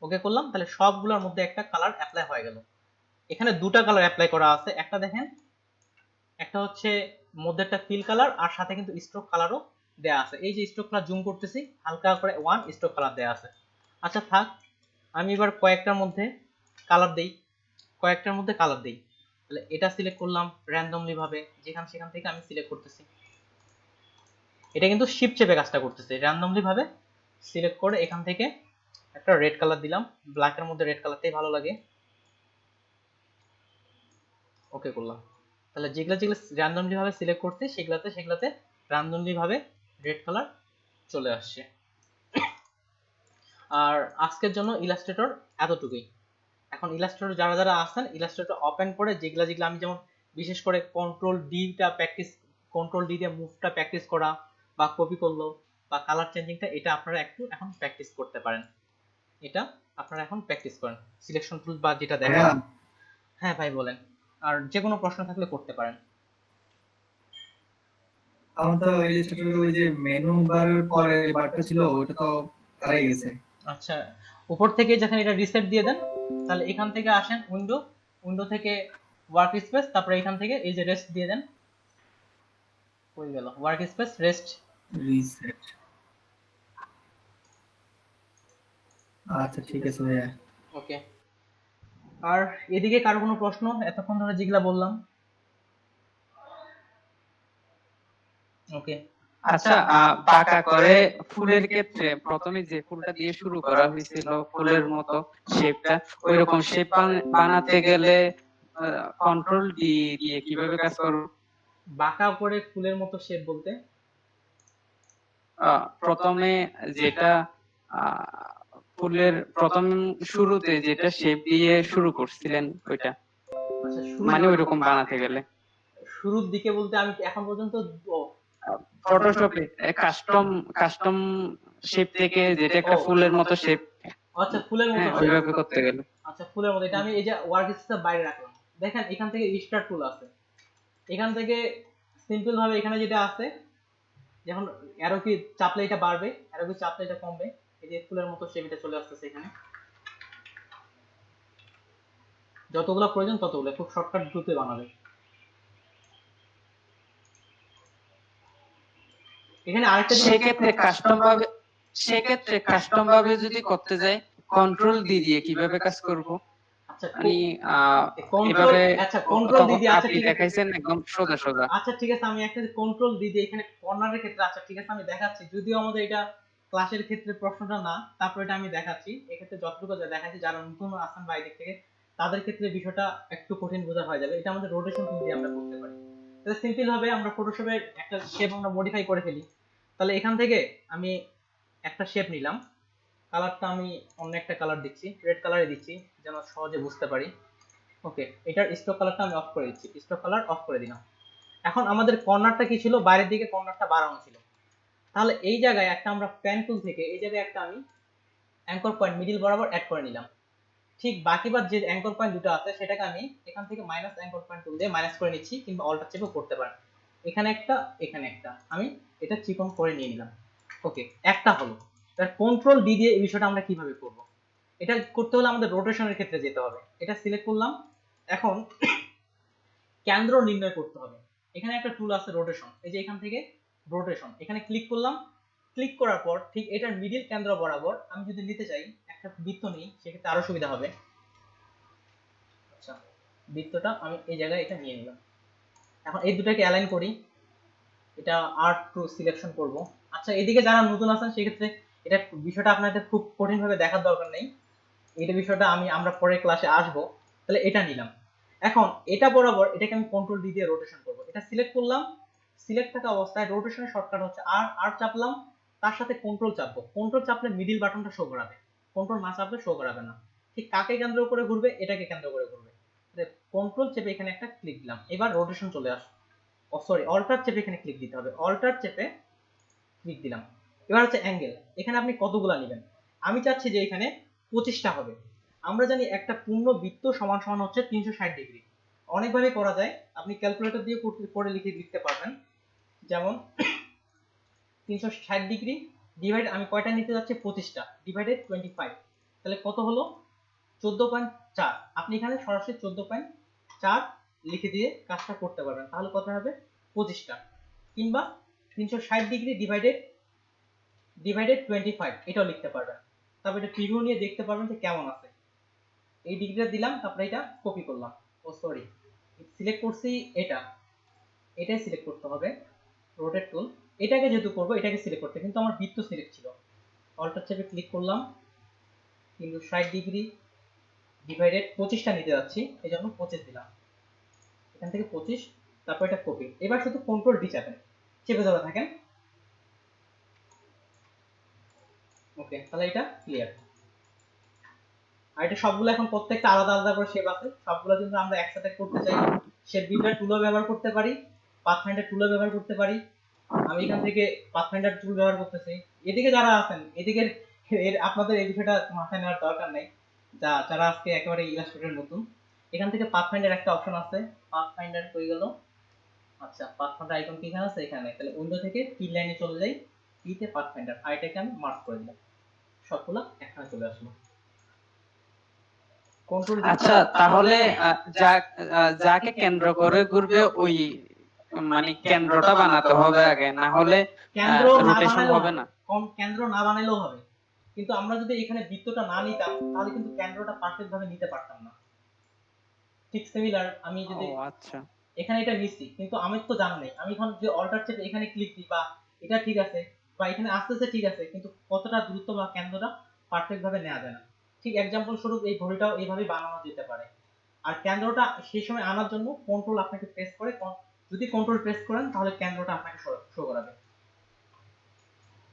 ওকে করলাম, তাহলে সবগুলোর মধ্যে একটা কালার অ্যাপ্লাই হয়ে গেল। এখানে দুটা কালার অ্যাপ্লাই করা আছে, একটা দেখেন একটা হচ্ছে মধ্যেরটা ফিল কালার আর সাথে কিন্তু স্ট্রোক কালারও দেয়া আছে। এই যে স্ট্রোক কালার জুম করতেছি হালকা করে 1 স্ট্রোক কালার দেয়া আছে। আচ্ছা থাক, আমি এবার কয়েকটার মধ্যে কালার দেই, কয়েকটার মধ্যে কালার দেই। তাহলে এটা সিলেক্ট করলাম র্যান্ডমলি ভাবে, যেখান সেখান থেকে আমি সিলেক্ট করতেছি। এটা কিন্তু শিফট চেপে কাজটা করতেছে, র্যান্ডমলি ভাবে সিলেক্ট করে এখান থেকে একটা রেড কালার দিলাম, ব্ল্যাকের মধ্যে রেড কালারটাই ভালো লাগে, ওকে করলাম। তাহলে যেগুলো যেগুলো র্যান্ডমলি ভাবে সিলেক্ট করছি সেগুলাতে র্যান্ডমলি ভাবে রেড কালার চলে আসছে। আর আজকের জন্য ইলাস্ট্রেটর এতটুকুই। এখন ইলাস্ট্রেটর যারা যারা আছেন ইলাস্ট্রেটর ওপেন করে যেগুলো আমি যেমন বিশেষ করে কন্ট্রোল ডি দিয়ে মুভটা প্র্যাকটিস করা বা কপি করলো বা কালার চেঞ্জিংটা, এটা আপনারা একটু এখন প্র্যাকটিস করতে পারেন, এটা আপনারা এখন প্র্যাকটিস করেন সিলেকশন টুল বা যেটা দেখা। হ্যাঁ ভাই বলেন, আর যে কোনো প্রশ্ন থাকলে করতে পারেন। আমার তো ইলাস্ট্রেটরের ওই যে মেনু বারের পরে বারটা ছিল ওটা তো হারিয়ে গেছে। আচ্ছা উপর থেকে যখন এটা রিসেট দিয়ে দেন তাহলে এখান থেকে আসেন উইন্ডো থেকে ওয়ার্ক স্পেস, তারপরে এখান থেকে এই যে রেস্ট দিয়ে দেন, হয়ে গেল ওয়ার্ক স্পেস রেস্ট রিসেট। আচ্ছা ঠিক আছে ভাইয়া। ওকে। আর এদিকে কারো কোনো প্রশ্ন এতক্ষণ ধরে যেগুলা বললাম? ওকে আচ্ছা বাঁকা করে ফুলের ক্ষেত্রে প্রথমে যে ফুলটা দিয়ে শুরু করা হয়েছিল ফুলের মতো শেপটা, ওইরকম শেপ বানাতে গেলে কন্ট্রোল ডি দিয়ে কিভাবে কাজ করব? বাঁকা করে ফুলের মতো শেপ বলতে প্রথমে যেটা ফুলের প্রথম শুরুতে যেটা শেপ দিয়ে শুরু করছিলেন ওইটা, আচ্ছা মানে ওইরকম বানাতে গেলে শুরুর দিকে বলতে আমি এখন পর্যন্ত ফটোশপে কাস্টম শেপ থেকে যেটা একটা ফুলের মতো শেপ, আচ্ছা ফুলের মতো shape। ওইভাবে করতে গেলে আচ্ছা ফুলের মতো এটা আমি এই যে ওয়ার্ক স্পেসের বাইরে রাখলাম, দেখেন এখান থেকে স্টার্ট টুল আছে, এখান থেকে সিম্পল ভাবে এখানে যেটা আছে যখন অ্যারো কি চাপলে এটা বাড়বে, অ্যারো কি চাপলে এটা কমবে, এই যে ফুলের মতো শেপ এটা চলে আসতেছে এখানে, যতগুলো প্রয়োজন ততগুলো, খুব শর্টকাট দ্রুত বানাবে। এখানে আরেকটা জিনিস সেক্ষেত্রে কাস্টম ভাবে যদি করতে যাই কন্ট্রোল দিয়ে কিভাবে কাজ করব? আচ্ছা মানে কন্ট্রোল, এভাবে আচ্ছা কন্ট্রোল দিয়ে আচ্ছা আপনি ঠিক আছে, দেখাইছেন একদম সোজা সোজা। আচ্ছা ঠিক আছে আমি একটা কন্ট্রোল দিয়ে এখানে কর্নারের ক্ষেত্রে, আচ্ছা ঠিক আছে আমি দেখাচ্ছি, যদিও আমাদের এটা ক্লাসের ক্ষেত্রে প্রশ্নটা না, তারপর এটা আমি দেখাচ্ছি, এক্ষেত্রে যতটুকু দেখাচ্ছি যারা নতুন আছেন বাইরে থেকে তাদের ক্ষেত্রে বিষয়টা একটু কঠিন বোঝা হয়ে যাবে। এটা আমাদের রোটেশন টুল দিয়ে আমরা করতে পারি। তাহলে সিম্পল ভাবে আমরা ফটোশপে একটা শেপ আমরা মডিফাই করে ফেলি। তাহলে এখান থেকে আমি একটা শেপ নিলাম, কালারটা আমি অন্য একটা কালার দিচ্ছি, রেড কালারে দিচ্ছি যেন সহজে বুঝতে পারি। ওকে এটার স্টক কালারটা আমি অফ করে দিচ্ছি, স্টক কালার অফ করে দিলাম। এখন আমাদের কর্নারটা কি ছিল, বাইরের দিকে কর্নারটা বাড়ানো ছিল, তাহলে এই জায়গায় একটা আমরা পেন টুল থেকে এই জায়গায় একটা আমি অ্যাঙ্কর পয়েন্ট মিডল বরাবর অ্যাড করে নিলাম। ঠিক বাকি বাদ যে অ্যাঙ্কর পয়েন্ট দুটো আছে সেটাকে আমি এখান থেকে মাইনাস অ্যাঙ্কর পয়েন্ট টুল দিয়ে মাইনাস করে নিচ্ছি, কিংবা অল্টার চেপে করতে পারেন। এখানে একটা এখানে একটা আমি এটা চিকন করে নিয়ে নিলাম। ওকে একটা হলো। এবার কন্ট্রোল ডি দিয়ে এই বিষয়টা আমরা কিভাবে করব? এটা করতে হলে আমাদের রোটেশনের ক্ষেত্রে যেতে হবে। এটা সিলেক্ট করলাম। এখন কেন্দ্র নির্ণয় করতে হবে। এখানে একটা টুল আছে রোটেশন, এই যে এখান থেকে রোটেশন, এখানে ক্লিক করলাম। ক্লিক করার পর ঠিক এটার মিডিল কেন্দ্র বরাবর আমি যদি নিতে চাই একটা বৃত্ত নিই, সেক্ষেত্রে আরো সুবিধা হবে। আচ্ছা, বৃত্তটা আমি এই জায়গায় এটা নিয়ে নিলাম। এখন এই দুটাকে অ্যালাইন করি, এটা R2 সিলেকশন করব। আচ্ছা, এদিকে যারা নতুন আছেন সেক্ষেত্রে এটা বিষয়টা আপনাদের খুব কঠিন ভাবে দেখার দরকার নেই, এটা বিষয়টা আমরা পরের ক্লাসে আসবো। তাহলে এটা নিলাম। এখন এটা বরাবর এটাকে আমি কন্ট্রোল ডি দিয়ে রোটেশন করব। এটা সিলেক্ট করলাম। সিলেক্ট থাকা অবস্থায় রোটেশনের শর্টকাট হচ্ছে আর চাপলাম, তার সাথে কন্ট্রোল চাপবো। কন্ট্রোল চাপলে মিডিল বাটনটা শো করাবে, কন্ট্রোল না চাপলে শো করাবে না। ঠিক কাকে কেন্দ্র করে ঘুরবে? এটাকে কেন্দ্র করে ঘুরবে। কন্ট্রোল চেপে এখানে একটা ক্লিক দিলাম, এবার রোটেশন চলে আসে। সরি, অল্টার চেপে এখানে ক্লিক দিতে হবে, অল্টার চেপে ক্লিক দিলাম। এবার হচ্ছে অ্যাঙ্গেল, এখানে আপনি কতগুলা নেবেন। আমি চাচ্ছি যে এখানে 25টা হবে। আমরা জানি একটা পূর্ণ বৃত্ত সমান সমান হচ্ছে 360 ডিগ্রি। অনেকভাবে করা যায়, আপনি ক্যালকুলেটর দিয়ে করে লিখতে পারবেন। যেমন 360 ডিগ্রি ডিভাইড, আমি কয়টা নিতে যাচ্ছি? 25টা, ডিভাইডেড 25, তাহলে কত হলো? 14.4। আপনি এখানে সরাসরি 14.4 লিখে দিয়ে কাজটা করতে পারবেন, তাহলে কত হবে? 25টা। কিংবা 360 ডিগ্রি ডিভাইডেড 25 এটাও লিখতে পারবেন। তারপর এটা প্রিভিউ নিয়ে দেখতে পারবেন যে কেমন আছে। এই ডিগ্রিটা দিলাম, তারপরে এটা কপি করলাম। সরি, সিলেক্ট করছি এটাই সিলেক্ট করতে হবে, রোটেট টুল। এটাকে যেহেতু করবো এটাকে সিলেক্ট করতে, কিন্তু আমার বৃত্ত সিলেক্ট ছিল। অল্টার চেপে ক্লিক করলাম, 360 ডিগ্রি ডিভাইডেড 25টা নিতে যাচ্ছি, এই জন্য 25 দিলাম। এখান থেকে 25, তারপর এটা কপি। এবার শুধু কন্ট্রোল ডি চাপেন, চেপে ধরে থাকেন। ওকে, তাহলে এটা ক্লিয়ার। আর এটা সবগুলো এখন প্রত্যেকটা আলাদা আলাদা করে শেপ আছে, সবগুলো কিন্তু আমরা একসাথে করতে চাই, শেপ বিল্ডার টুলও ব্যবহার করতে পারি, পাথফাইন্ডার টুলও ব্যবহার করতে পারি। আমি এখান থেকে পাথফাইন্ডার টুল ব্যবহার করতেছি। এদিকে যারা আছেন, এদিকে আপনাদের এই বিষয়টা মাথায় নেওয়ার দরকার নেই, যারা আজকে একেবারে ইলাস্ট্রেটর নতুন। এখান থেকে পাথফাইন্ডার একটা অপশন আছে, পাথফাইন্ডার হয়ে গেল। আচ্ছা, পাথফাইন্ডার আইকন কি এখানে আছে? এখানে। তাহলে উইন্ডো থেকে কি লাইনে চলে যাই, কিতে পাথফাইন্ডার, আর এটাকে আমি মার্ক করে দিলাম, সবগুলো এখানে চলে আসলো। কন্ট্রোল। আচ্ছা, তাহলে যাকে কেন্দ্র করে ঘুরবে ওই মানে কেন্দ্রটা বানাতে হবে আগে, না হলে কেন্দ্র না রোটেশন বানাইলেও হবে হবে, না। কেন্দ্র না বানাইলেও হবে, কিন্তু আমরা যদি এখানে বৃত্তটা না নিতাম তাহলে কিন্তু কেন্দ্রটা পারফেক্ট ভাবে নিতে পারতাম না। ঠিক সিমিলার, আমি যদি আচ্ছা, এখানে এটা নিচ্ছি কিন্তু আমি তো জানা নেই, আমি এখন যে অল্টার চেপে এখানে ক্লিক দিই, বা এটা ঠিক আছে বা এখানে আসতেছে ঠিক আছে, কিন্তু কতটা দূরত্ব বা কেন্দ্রটা পারফেক্ট ভাবে নেওয়া যায় না। ঠিক এক্সাম্পল স্বরূপ এই ঘড়িটাও এইভাবে বানানো যেতে পারে। আর কেন্দ্রটা সেই সময় আনার জন্য কন্ট্রোল আপনাকে প্রেস করে, যদি কন্ট্রোল প্রেস করেন তাহলে কেন্দ্রটা আপনাকে শো করাবে,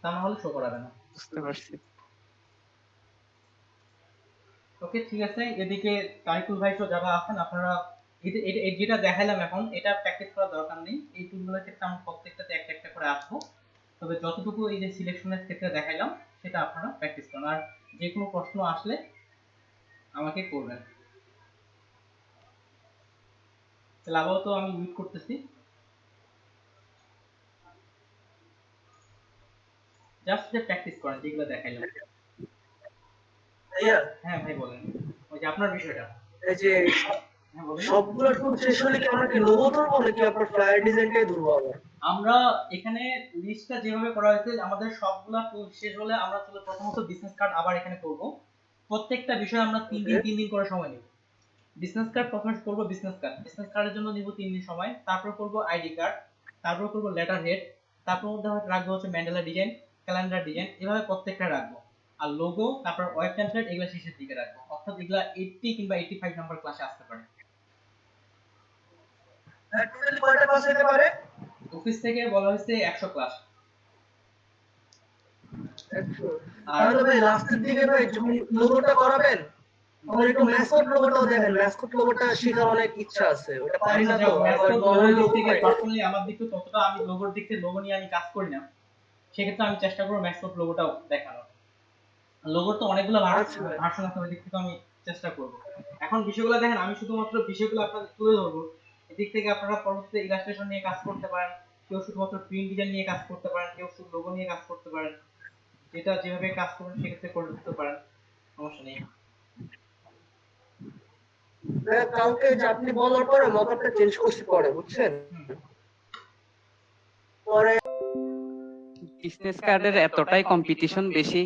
তা না হলে শো করাবে না। বুঝতে পারছি। ওকে, ঠিক আছে। এদিকে তারিকুল ভাই সহ যারা আছেন আপনারা যেটা দেখাইলাম এখন, এটা প্র্যাকটিস করার দরকার নেই। এই টুলগুলোর ক্ষেত্রে আমরা প্রত্যেকটাতে একটা একটা করে আসবো, তবে যতটুকু এই যে সিলেকশনের ক্ষেত্রে দেখাইলাম সেটা আপনারা প্র্যাকটিস করুন। আর যে কোনো প্রশ্ন আসলে আমাকে করবেন। তাহলে আপাতত আমি মিউট করতেছি, জাস্ট যে প্র্যাকটিস করেন যেগুলো দেখাইলাম। ভাইয়া, হ্যাঁ ভাই বলেন, ওই যে আপনার বিষয়টা। এই যে হ্যাঁ বলেন। সবগুলো টুল শেষ হলে কি আমরা কি লোগো ধরবো নাকি আপনার ফ্লায়ার ডিজাইনটাই ধরবো আবার? আমরা এখানে লিস্টটা যেভাবে করা হয়েছে, আমাদের সবগুলা টুল শেষ হলে আমরা চলে প্রথমত বিজনেস কার্ড আবার এখানে করব। প্রত্যেকটা বিষয় আমরা 3 দিন করে সময় নেব। বিজনেস কার্ড প্রথমে করব, বিজনেস কার্ডের জন্য নিব 3 দিন সময়, তারপর করব আইডি কার্ড, তারপর করব লেটার হেড, তারপর মধ্যে রাখবো হচ্ছে ম্যান্ডেলা ডিজাইন, ক্যালেন্ডার ডিজাইন, এভাবে প্রত্যেকটা রাখবো। আর লোগো, তারপর ওয়েব টেমপ্লেট, এগুলো শেষের দিকে রাখবো, অর্থাৎ এগুলা 80 কিংবা 85 নাম্বার ক্লাসে আসতে পারে। টোটালি কয়টা ক্লাস হতে পারে? অফিস থেকে বলা হয়েছে 100 ক্লাস। তাহলে ভাই লাস্টের দিকে ভাই লোগোটা করাবেন, আমার একটু ম্যাসকট লোগোটাও দেখেন, ম্যাসকট লোগোটা শেখার অনেক ইচ্ছা আছে, ওটা পারি না তো। পার্সোনালি আমার দিক থেকে ততটা আমি লোগোর দিক থেকে লোগো নিয়ে আমি কাজ করি না, সেক্ষেত্রে আমি চেষ্টা করবো ম্যাসকট লোগোটাও দেখানোর। লোগোর তো অনেকগুলো ভার্সন আছে, ওই দিক থেকে আমি চেষ্টা করব। এখন বিষয়গুলো দেখেন, আমি শুধুমাত্র বিষয়গুলো আপনাদের তুলে ধরবো, এদিক থেকে আপনারা পরবর্তীতে ইলাস্ট্রেশন নিয়ে কাজ করতে পারেন, কেউ শুধুমাত্র প্রিন্ট ডিজাইন নিয়ে কাজ করতে পারেন, কেউ শুধু লোগো নিয়ে কাজ করতে পারেন, যেটা যেভাবে কাজ করবেন সেক্ষেত্রে করে দিতে পারেন। সমস্যা নেই। কালকে যে আপনি বলার পরে মকআপটা চেঞ্জ করছি পরে, বুঝছেন? হুম। পরে বিজনেস কার্ডের এতটাই কম্পিটিশন বেশি,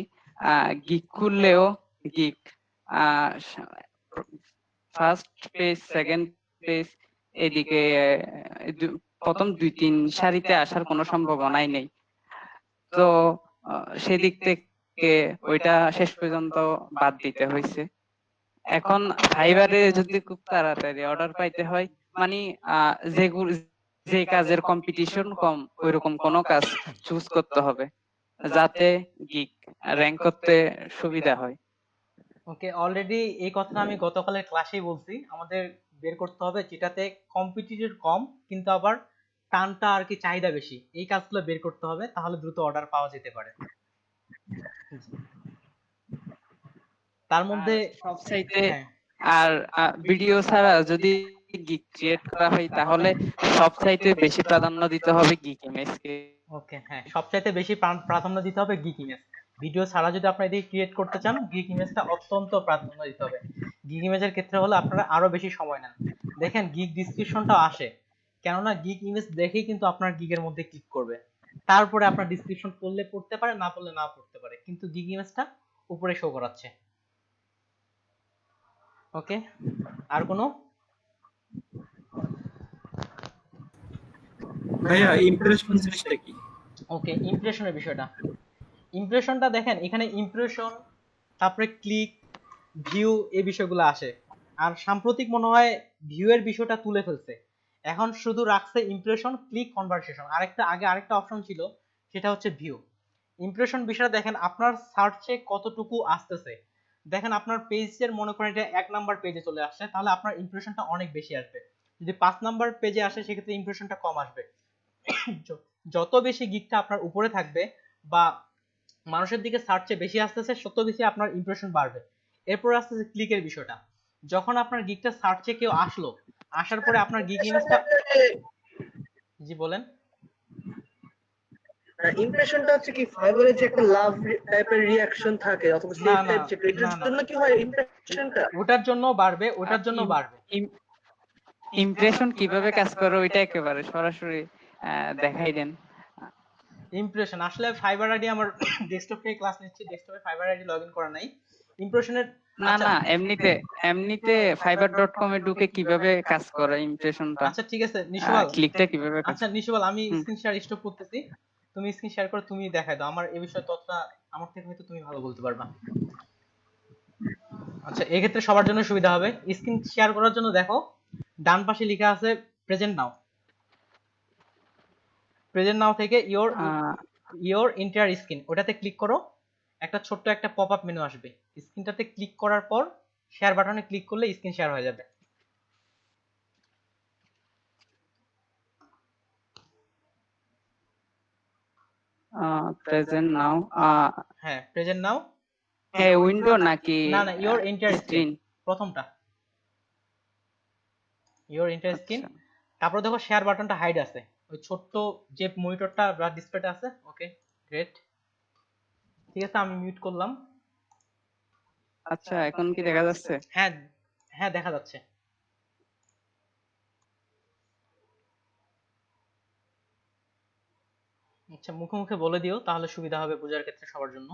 গিগ খুললেও gig first page, second page, এদিকে প্রথম 2-3 সারিতে আসার কোনো সম্ভাবনাই নেই। তো সেদিক থেকে ওইটা শেষ পর্যন্ত বাদ দিতে হয়েছে। এখন ফাইবারে যদি খুব তাড়াতাড়ি অর্ডার পাইতে হয়, মানে যেগুলো যে কাজের কম্পিটিশন কম ওইরকম কোনো কাজ চুজ করতে হবে যাতে গিগ র‍্যাঙ্ক করতে সুবিধা হয়। ওকে, অলরেডি এই কথাটা আমি গতকালের ক্লাসেই বলছি, আমাদের বের করতে হবে যেটাতে কম্পিটিটর কম কিন্তু আবার টানটা আর কি চাহিদা বেশি, এই কাজগুলো বের করতে হবে, তাহলে দ্রুত অর্ডার পাওয়া যেতে পারে। তার মধ্যে সব চাইতে হ্যাঁ আর ভিডিও ছাড়া যদি গিগ ক্রিয়েট করা হয় তাহলে সব চাইতে বেশি প্রাধান্য দিতে হবে গিগ ইমেজকে। ওকে, হ্যাঁ সবচাইতে বেশি প্রাধান্য দিতে হবে গিগ ইমেজ। ভিডিও ছাড়া যদি আপনারা এদিকে ক্রিয়েট করতে চান, গিগ ইমেজটা অত্যন্ত প্রাধান্য দিতে হবে। গিগ ইমেজের ক্ষেত্রে হলে আপনারা আরো বেশি সময় নেন। দেখেন গিগ ডিসক্রিপশনটা আসে, কেননা গিগ ইমেজ দেখেই কিন্তু আপনার গিগের মধ্যে ক্লিক করবে, তারপরে আপনার ডিসক্রিপশন পড়লে পড়তে পারে, না পড়লে না পড়তে পারে, কিন্তু গিগ ইমেজটা উপরে শো করাচ্ছে। ওকে, আর কোনো? ভাইয়া ইমপ্রেশন জিনিসটা কি? ওকে, ইমপ্রেশনের বিষয়টা, ইমপ্রেশনটা দেখেন এখানে ইমপ্রেশন, তারপরে ক্লিক, ভিউ, এই বিষয়গুলো আসে। আর সাম্প্রতিক মনে হয় ভিউ এর বিষয়টা তুলে ফেলছে, এখন শুধু রাখছে ইমপ্রেশন, ক্লিক, কনভারসেশন। আরেকটা অপশন ছিল, সেটা হচ্ছে ভিউ। ইমপ্রেশন বিষয়টা দেখেন আপনার সার্চে কতটুকু আসতেছে। দেখেন আপনার পেজের মনে করেন এটা 1 নাম্বার পেজে চলে আসছে, তাহলে আপনার ইমপ্রেশনটা অনেক বেশি আসবে। যদি 5 নাম্বার পেজে আসে সেক্ষেত্রে ইমপ্রেশনটা কম আসবে। যত বেশি গিগটা আপনার উপরে থাকবে বা মানুষের দিকে সার্চে বেশি আসতেছে, তত বেশি আপনার ইমপ্রেশন বাড়বে। এরপর আসতেছে ক্লিকের বিষয়টা, যখন আপনার গিগটা সার্চে কেউ আসলো, আসার পরে আপনার গিগ ইমেজটা, জি বলেন। ইমপ্রেশনটা হচ্ছে কি, ফাইবারে যে একটা লাভ টাইপের রিঅ্যাকশন থাকে অথবা না সেভ না টাইপ, যে এটার না না, জন্য কি হয় ইমপ্রেশনটা? ওটার জন্য বাড়বে, ওটার জন্য বাড়বে। ইমপ্রেশন কিভাবে কাজ করে ওইটা একেবারে সরাসরি দেখাই দেন। ইমপ্রেশন আসলে ফাইবার আইডি আমার ডেস্কটপ থেকে ক্লাস নিচ্ছি, ডেস্কটপে ফাইবার আইডি লগইন করা নাই। ইমপ্রেশনের না না, এমনিতে এমনিতে fiverr.com এ ঢুকে কিভাবে কাজ করে ইমপ্রেশনটা, আচ্ছা ঠিক আছে নিশোয়াল, ক্লিকটা কিভাবে কাজ আচ্ছা নিশোয়াল, আমি হুম। স্ক্রিন শেয়ার স্টপ করতেছি, তুমি স্ক্রিন শেয়ার করে তুমি দেখাই দাও, আমার এই বিষয়ে তথ্যটা আমার থেকে হয়তো তুমি ভালো বলতে পারবা। আচ্ছা, এই ক্ষেত্রে সবার জন্য সুবিধা হবে, স্ক্রিন শেয়ার করার জন্য দেখো ডান পাশে লেখা আছে প্রেজেন্ট নাও। প্রেজেন্ট নাও থেকে ইওর এন্টায়ার স্ক্রিন, ওটাতে ক্লিক করো, একটা ছোট্ট একটা পপ আপ মেনু আসবে, স্ক্রিনটাতে ক্লিক করার পর শেয়ার বাটনে ক্লিক করলে স্ক্রিন শেয়ার হয়ে যাবে। প্রেজেন্ট নাও, হ্যাঁ প্রেজেন্ট নাও, উইন্ডো নাকি না না ইওর এন্টায়ার স্ক্রিন, স্ক্রিন? প্রথমটা ইওর এন্টায়ার স্ক্রিন। আচ্ছা তারপর দেখো শেয়ার বাটনটা হাইড আছে, ওই ছোট্ট যে মনিটরটা বা ডিসপ্লেটা আছে। ওকে গ্রেট, ঠিক আছে আমি মিউট করলাম। আচ্ছা, এখন কি দেখা যাচ্ছে? হ্যাঁ হ্যাঁ দেখা যাচ্ছে। আচ্ছা মুখে মুখে বলে দিও, তাহলে সুবিধা হবে বোঝার ক্ষেত্রে সবার জন্য।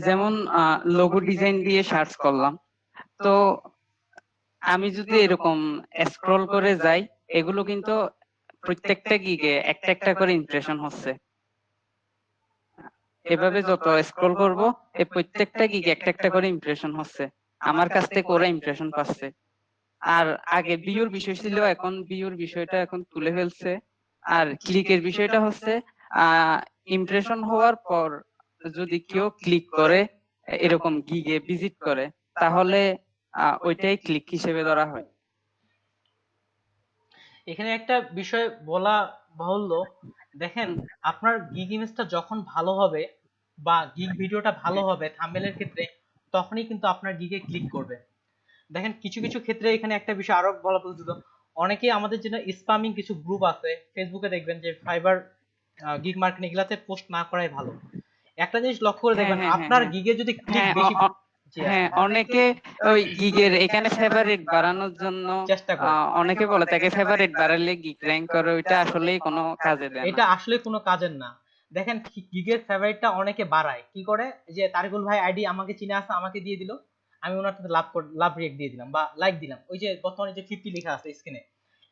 যেমন লোগো ডিজাইন দিয়ে সার্চ করলাম, তো আমি যদি এরকম স্ক্রল করে যাই, এগুলো কিন্তু প্রত্যেকটা গিগে একটা একটা করে ইমপ্রেশন হচ্ছে। এভাবে যত স্ক্রল করব, এই প্রত্যেকটা গিগে একটা একটা করে ইমপ্রেশন হচ্ছে, আমার কাছ থেকে ওরা ইমপ্রেশন পাচ্ছে। আর আগে ভিউর বিষয় ছিল, এখন ভিউর বিষয়টা এখন তুলে ফেলছে। আর ক্লিকের বিষয়টা হচ্ছে ইমপ্রেশন হওয়ার পর যদি কেউ ক্লিক করে, এরকম গিগে ভিজিট করে, তাহলে ওইটাই ক্লিক হিসেবে ধরা হয়। এখানে একটা বিষয় বলা বাহুল্য, দেখেন আপনার গিগ ইমেজটা যখন ভালো হবে বা গিগ ভিডিওটা ভালো হবে থাম্বনেলের ক্ষেত্রে, তখনই কিন্তু আপনার গিগে ক্লিক করবে। দেখেন কিছু কিছু ক্ষেত্রে এখানে একটা বিষয় আরো বলা প্রয়োজন, অনেকেই আমাদের জন্য স্পামিং কিছু গ্রুপ আছে ফেসবুকে, দেখবেন যে ফাইবার গিগ মার্কেটিং এগুলাতে পোস্ট না করাই ভালো। একটা জিনিস লক্ষ্য করে হ্যাঁ দেখবেন, হ্যাঁ হ্যাঁ আপনার হ্যাঁ গিগে যদি ক্লিক হ্যাঁ বেশি, জি হ্যাঁ, আসলে অনেকে ওই গিগের এখানে ফেভারিট বাড়ানোর জন্য চেষ্টা করে, অনেকে বলে তাকে ফেভারিট বাড়ালে গিগ র্যাঙ্ক করে, ওইটা আসলেই কোনো কাজে দেয় না। এটা আসলে কোনো কাজের না। দেখেন গিগের ফেভারিটটা অনেকে বাড়ায় কি করে, যে তারিকুল ভাই আইডি আমাকে চিনে আসে, আমাকে দিয়ে দিল, আমি ওনার সাথে লাভ রিয়েক্ট দিয়ে দিলাম বা লাইক দিলাম, ওই যে বর্তমানে যে 50 লেখা আছে স্ক্রিনে,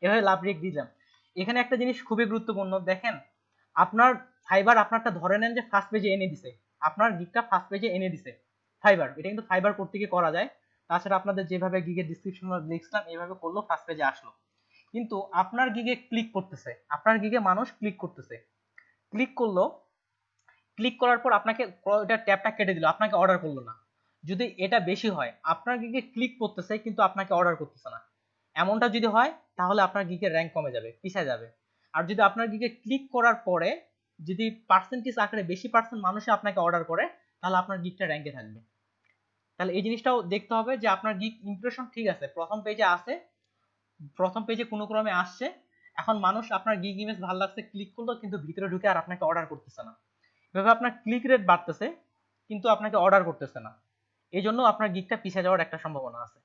এভাবে লাভ রিয়েক্ট দিলাম। এখানে একটা জিনিস খুবই গুরুত্বপূর্ণ, দেখেন আপনার ফাইবার আপনারটা ধরে নেন যে ফার্স্ট পেজে এনে দিছে, আপনার গিগটা ফার্স্ট পেজে এনে দিছে ফাইবার, এটা কিন্তু ফাইবার করতে গিয়ে করা যায়। তাছাড়া আপনাদের যেভাবে গিগের ডিসক্রিপশন লিখলাম এইভাবে করলেও ফার্স্ট পেজে আসলো। কিন্তু আপনার গিগে ক্লিক করতেছে, আপনার গিগে মানুষ ক্লিক করতেছে, ক্লিক করলো, ক্লিক করার পর আপনাকে এটা ট্যাবটা কেটে দিল, আপনাকে অর্ডার করলো না। যদি এটা বেশি হয়, আপনার গিগে ক্লিক করতেছে কিন্তু আপনাকে অর্ডার করতেছে না, এমনটা যদি হয় তাহলে আপনার গিগের র্যাঙ্ক কমে যাবে, পিছিয়ে যাবে। আর যদি আপনার গিগে ক্লিক করার পরে যদি পার্সেন্টেজ আকারে বেশি পার্সেন্ট মানুষে আপনাকে অর্ডার করে, তাহলে আপনার গিগটা র্যাঙ্কে থাকবে। তাহলে এই জিনিসটাও দেখতে হবে যে আপনার গিগ ইমপ্রেশন ঠিক আছে, প্রথম পেজে আছে, প্রথম পেজে কোনো ক্রমে আসছে, এখন মানুষ আপনার গিগ ইমেজ ভালো লাগছে ক্লিক করলো, কিন্তু ভিতরে ঢুকে আর আপনাকে অর্ডার করতেছে না। এভাবে আপনার ক্লিক রেট বাড়তেছে কিন্তু আপনাকে অর্ডার করতেছে না, এই জন্য আপনার গিগটা পিছিয়ে যাওয়ার একটা সম্ভাবনা আছে।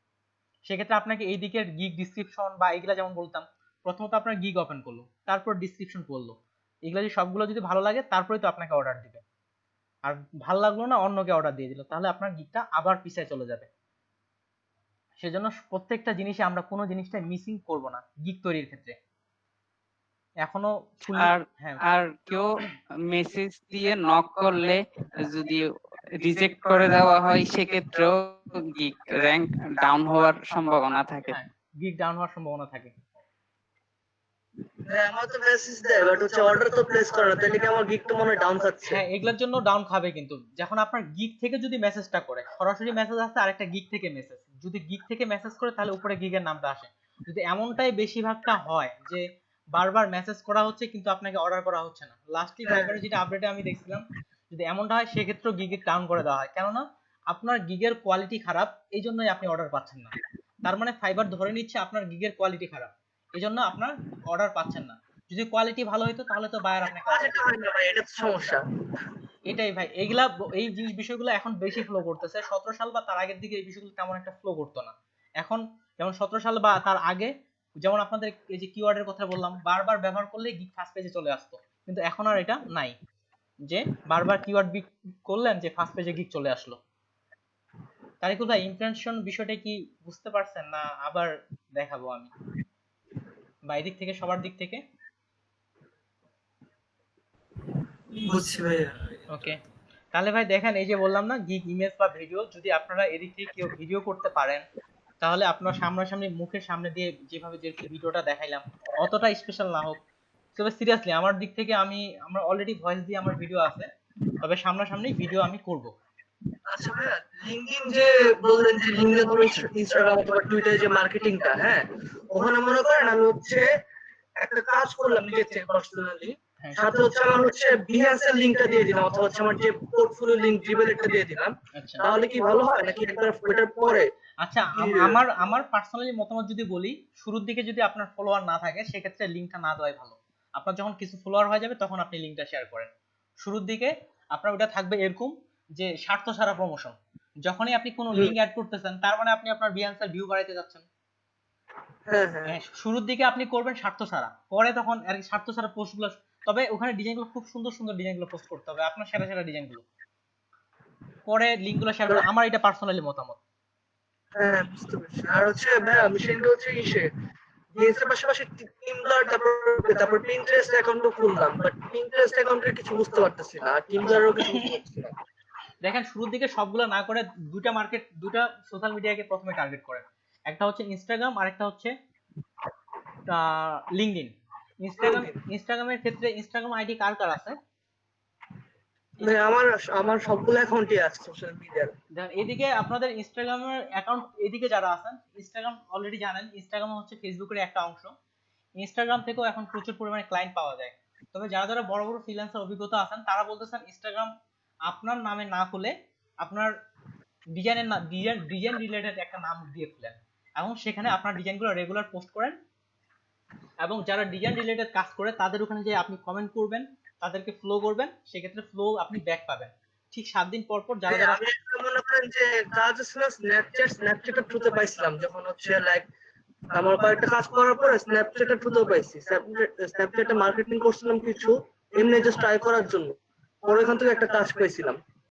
সেক্ষেত্রে আপনাকে এই দিকের গিগ ডিসক্রিপশন বা এগুলা যেমন বলতাম, প্রথমত আপনার গিগ ওপেন করলো, তারপর ডিসক্রিপশন পড়লো, এগুলা যদি সবগুলো যদি ভালো লাগে তারপরে তো আপনাকে অর্ডার দিবে। আর ভালো লাগলো না অন্যকে অর্ডার দিয়ে দিল, তাহলে আপনার গিগটা আবার পিছিয়ে চলে যাবে। সেজন্য প্রত্যেকটা জিনিসে আমরা কোনো জিনিসটা মিসিং করব না গিগ তৈরির ক্ষেত্রে। এখনো ফুল, আর হ্যাঁ আর কেউ মেসেজ দিয়ে নক করলে যদি রিজেক্ট করে দেওয়া হয়, সেক্ষেত্রেও গিগ র্যাঙ্ক ডাউন হওয়ার সম্ভাবনা থাকে। হ্যাঁ গিগ ডাউন হওয়ার সম্ভাবনা থাকে। হ্যাঁ, আমার তো মেসেজ দেয় বাট হচ্ছে অর্ডার তো প্লেস করে না, তাহলে কি আমার গিগ তো মনে হয় ডাউন খাচ্ছে। হ্যাঁ এগুলোর জন্য ডাউন খাবে, কিন্তু যখন আপনার গিগ থেকে যদি মেসেজটা করে, সরাসরি মেসেজ আসছে আরেকটা গিগ থেকে মেসেজ, যদি গিগ থেকে মেসেজ করে তাহলে উপরে গিগের নামটা আসে। যদি এমনটাই বেশিরভাগটা হয় যে বারবার মেসেজ করা হচ্ছে কিন্তু আপনাকে অর্ডার করা হচ্ছে না, লাস্টলি ভাইবারে যেটা আপডেটে আমি দেখছিলাম, যদি এমনটা হয় সেক্ষেত্রেও গিগে ডাউন করে দেওয়া হয়, কেননা আপনার গিগের কোয়ালিটি খারাপ, এই জন্যই আপনি অর্ডার পাচ্ছেন না। তার মানে ফাইবার ধরে নিচ্ছে আপনার গিগের কোয়ালিটি খারাপ, এই জন্য আপনার অর্ডার পাচ্ছেন না। যদি কোয়ালিটি ভালো হতো তাহলে তো বায়ার আপনাকে অর্ডার বাজেট হয় না ভাই, এটা তো সমস্যা। এটাই ভাই, এইগুলা এই জিনিস বিষয়গুলো এখন বেশি ফ্লো করতেছে, 17 সাল বা তার আগের দিকে এই বিষয়গুলো তেমন একটা ফ্লো করতো না। এখন যেমন 17 সাল বা তার আগে, যেমন আপনাদের এই যে কিওয়ার্ডের কথা বললাম, বারবার ব্যবহার করলে গিগ ফার্স্ট পেজে চলে আসতো, কিন্তু এখন আর এটা নাই, যে বারবার কিওয়ার্ড করলেন যে ফার্স্ট পেজে গিগ চলে আসলো। তারিকুল ভাই ইমপ্রেশন বিষয়টা কি বুঝতে পারছেন না আবার দেখাবো আমি, বা এদিক থেকে সবার দিক থেকে? বুঝছি ভাইয়া। ওকে, তাহলে ভাই দেখেন এই যে বললাম না গিগ ইমেজ বা ভিডিও, যদি আপনারা এদিক থেকে কেউ ভিডিও করতে পারেন তাহলে আপনার সামনাসামনি মুখের সামনে দিয়ে যেভাবে যে ভিডিওটা দেখাইলাম অতটা স্পেশাল না হোক, তবে সিরিয়াসলি আমার দিক থেকে আমরা অলরেডি ভয়েস দিয়ে আমার ভিডিও আছে, তবে সামনাসামনি ভিডিও আমি করব। আচ্ছা ভাইয়া, লিঙ্কডইন যে বললেন যে লিঙ্কডইন তুমি ইনস্টাগ্রাম অথবা টুইটারে যে মার্কেটিংটা, হ্যাঁ ওখানে মনে করেন আমি হচ্ছে একটা কাজ করলাম নিজের থেকে পার্সোনালি, হ্যাঁ সাথে হচ্ছে আমার হচ্ছে বিহাসের লিংকটা দিয়ে দিলাম অথবা হচ্ছে আমার যে পোর্টফোলিও লিংক জিমেলেরটা দিয়ে দিলাম, আচ্ছা তাহলে কি ভালো হয় নাকি একবার ওটার পরে? আচ্ছা, আমার পার্সোনালি মতামত যদি বলি, শুরুর দিকে যদি আপনার ফলোয়ার না থাকে সেক্ষেত্রে লিংকটা না দেওয়াই ভালো। আপনার যখন কিছু ফলোয়ার হয়ে যাবে তখন আপনি লিংকটা শেয়ার করেন। শুরুর দিকে আপনার ওটা থাকবে এরকম যে স্বার্থ ছাড়া প্রমোশন, যখনই আপনি কোনো লিংক অ্যাড করতেছেন তার মানে আপনি আপনার বিহান্সের ভিউ বাড়াইতে যাচ্ছেন। হ্যাঁ হ্যাঁ হ্যাঁ, শুরুর দিকে আপনি করবেন স্বার্থ ছাড়া, পরে তখন আর কি স্বার্থ ছাড়া পোস্টগুলো, তবে ওখানে ডিজাইনগুলো খুব সুন্দর সুন্দর ডিজাইনগুলো পোস্ট করতে হবে, আপনার সেরা সেরা ডিজাইনগুলো, পরে লিংকগুলো শেয়ার করেন, আমার এটা পার্সোনালি মতামত। হ্যাঁ, বুঝতে পারছি। আর হচ্ছে ভাইয়া মিশনটা হচ্ছে ইসে বিএসএর পাশাপাশি টিমব্লার, তারপর পিন্টারেস্ট অ্যাকাউন্টও খুললাম, বাট পিন্টারেস্ট অ্যাকাউন্টের কিছু বুঝতে পারতেছি না, আর টিমব্লারও কিছু বুঝতে পারতেছি না। দেখেন শুরুর দিকে সবগুলো না করে দুটা সোশ্যাল মিডিয়াকে প্রথমে টার্গেট করেন, একটা হচ্ছে ইনস্টাগ্রাম আর একটা হচ্ছে লিঙ্কডইন। ইনস্টাগ্রামের ক্ষেত্রে ইনস্টাগ্রাম আইডি কার কার আছে? মানে আমার আমার সবগুলো অ্যাকাউন্টই আছে সোশ্যাল মিডিয়ার। দেখেন এদিকে আপনাদের ইনস্টাগ্রামের অ্যাকাউন্ট, এদিকে যারা আছেন ইনস্টাগ্রাম অলরেডি জানেন, ইনস্টাগ্রাম হচ্ছে ফেসবুকের একটা অংশ, ইনস্টাগ্রাম থেকেও এখন প্রচুর পরিমাণে ক্লায়েন্ট পাওয়া যায়। তবে যারা যারা বড় বড় ফ্রিল্যান্সার অভিজ্ঞতা আছেন তারা বলতেছেন ইনস্টাগ্রাম আপনার নামে না খুলে আপনার ডিজাইন রিলেটেড একটা নাম দিয়ে খুলেন, এবং সেখানে আপনার ডিজাইনগুলো রেগুলার পোস্ট করেন, এবং যারা ডিজাইন রিলেটেড কাজ করে তাদের ওখানে যে আপনি কমেন্ট করবেন, তাদেরকে ফ্লো করবেন, সেক্ষেত্রে ফ্লো আপনি ব্যাক পাবেন। ঠিক 7 দিন পর পর যারা যারা আমি একটা মনে করেন যে কাজ ছিল স্ন্যাপচ্যাটের থ্রুতে পাইছিলাম, যখন হচ্ছে লাইক আমার কয়েকটা কাজ করার পরে স্ন্যাপচ্যাটের থ্রুতেও পাইছি। স্ন্যাপচ্যাটে মার্কেটিং করছিলাম কিছু, এমনি জাস্ট ট্রাই করার জন্য, পরে ওখান থেকে একটা কাজ পেয়েছিলাম।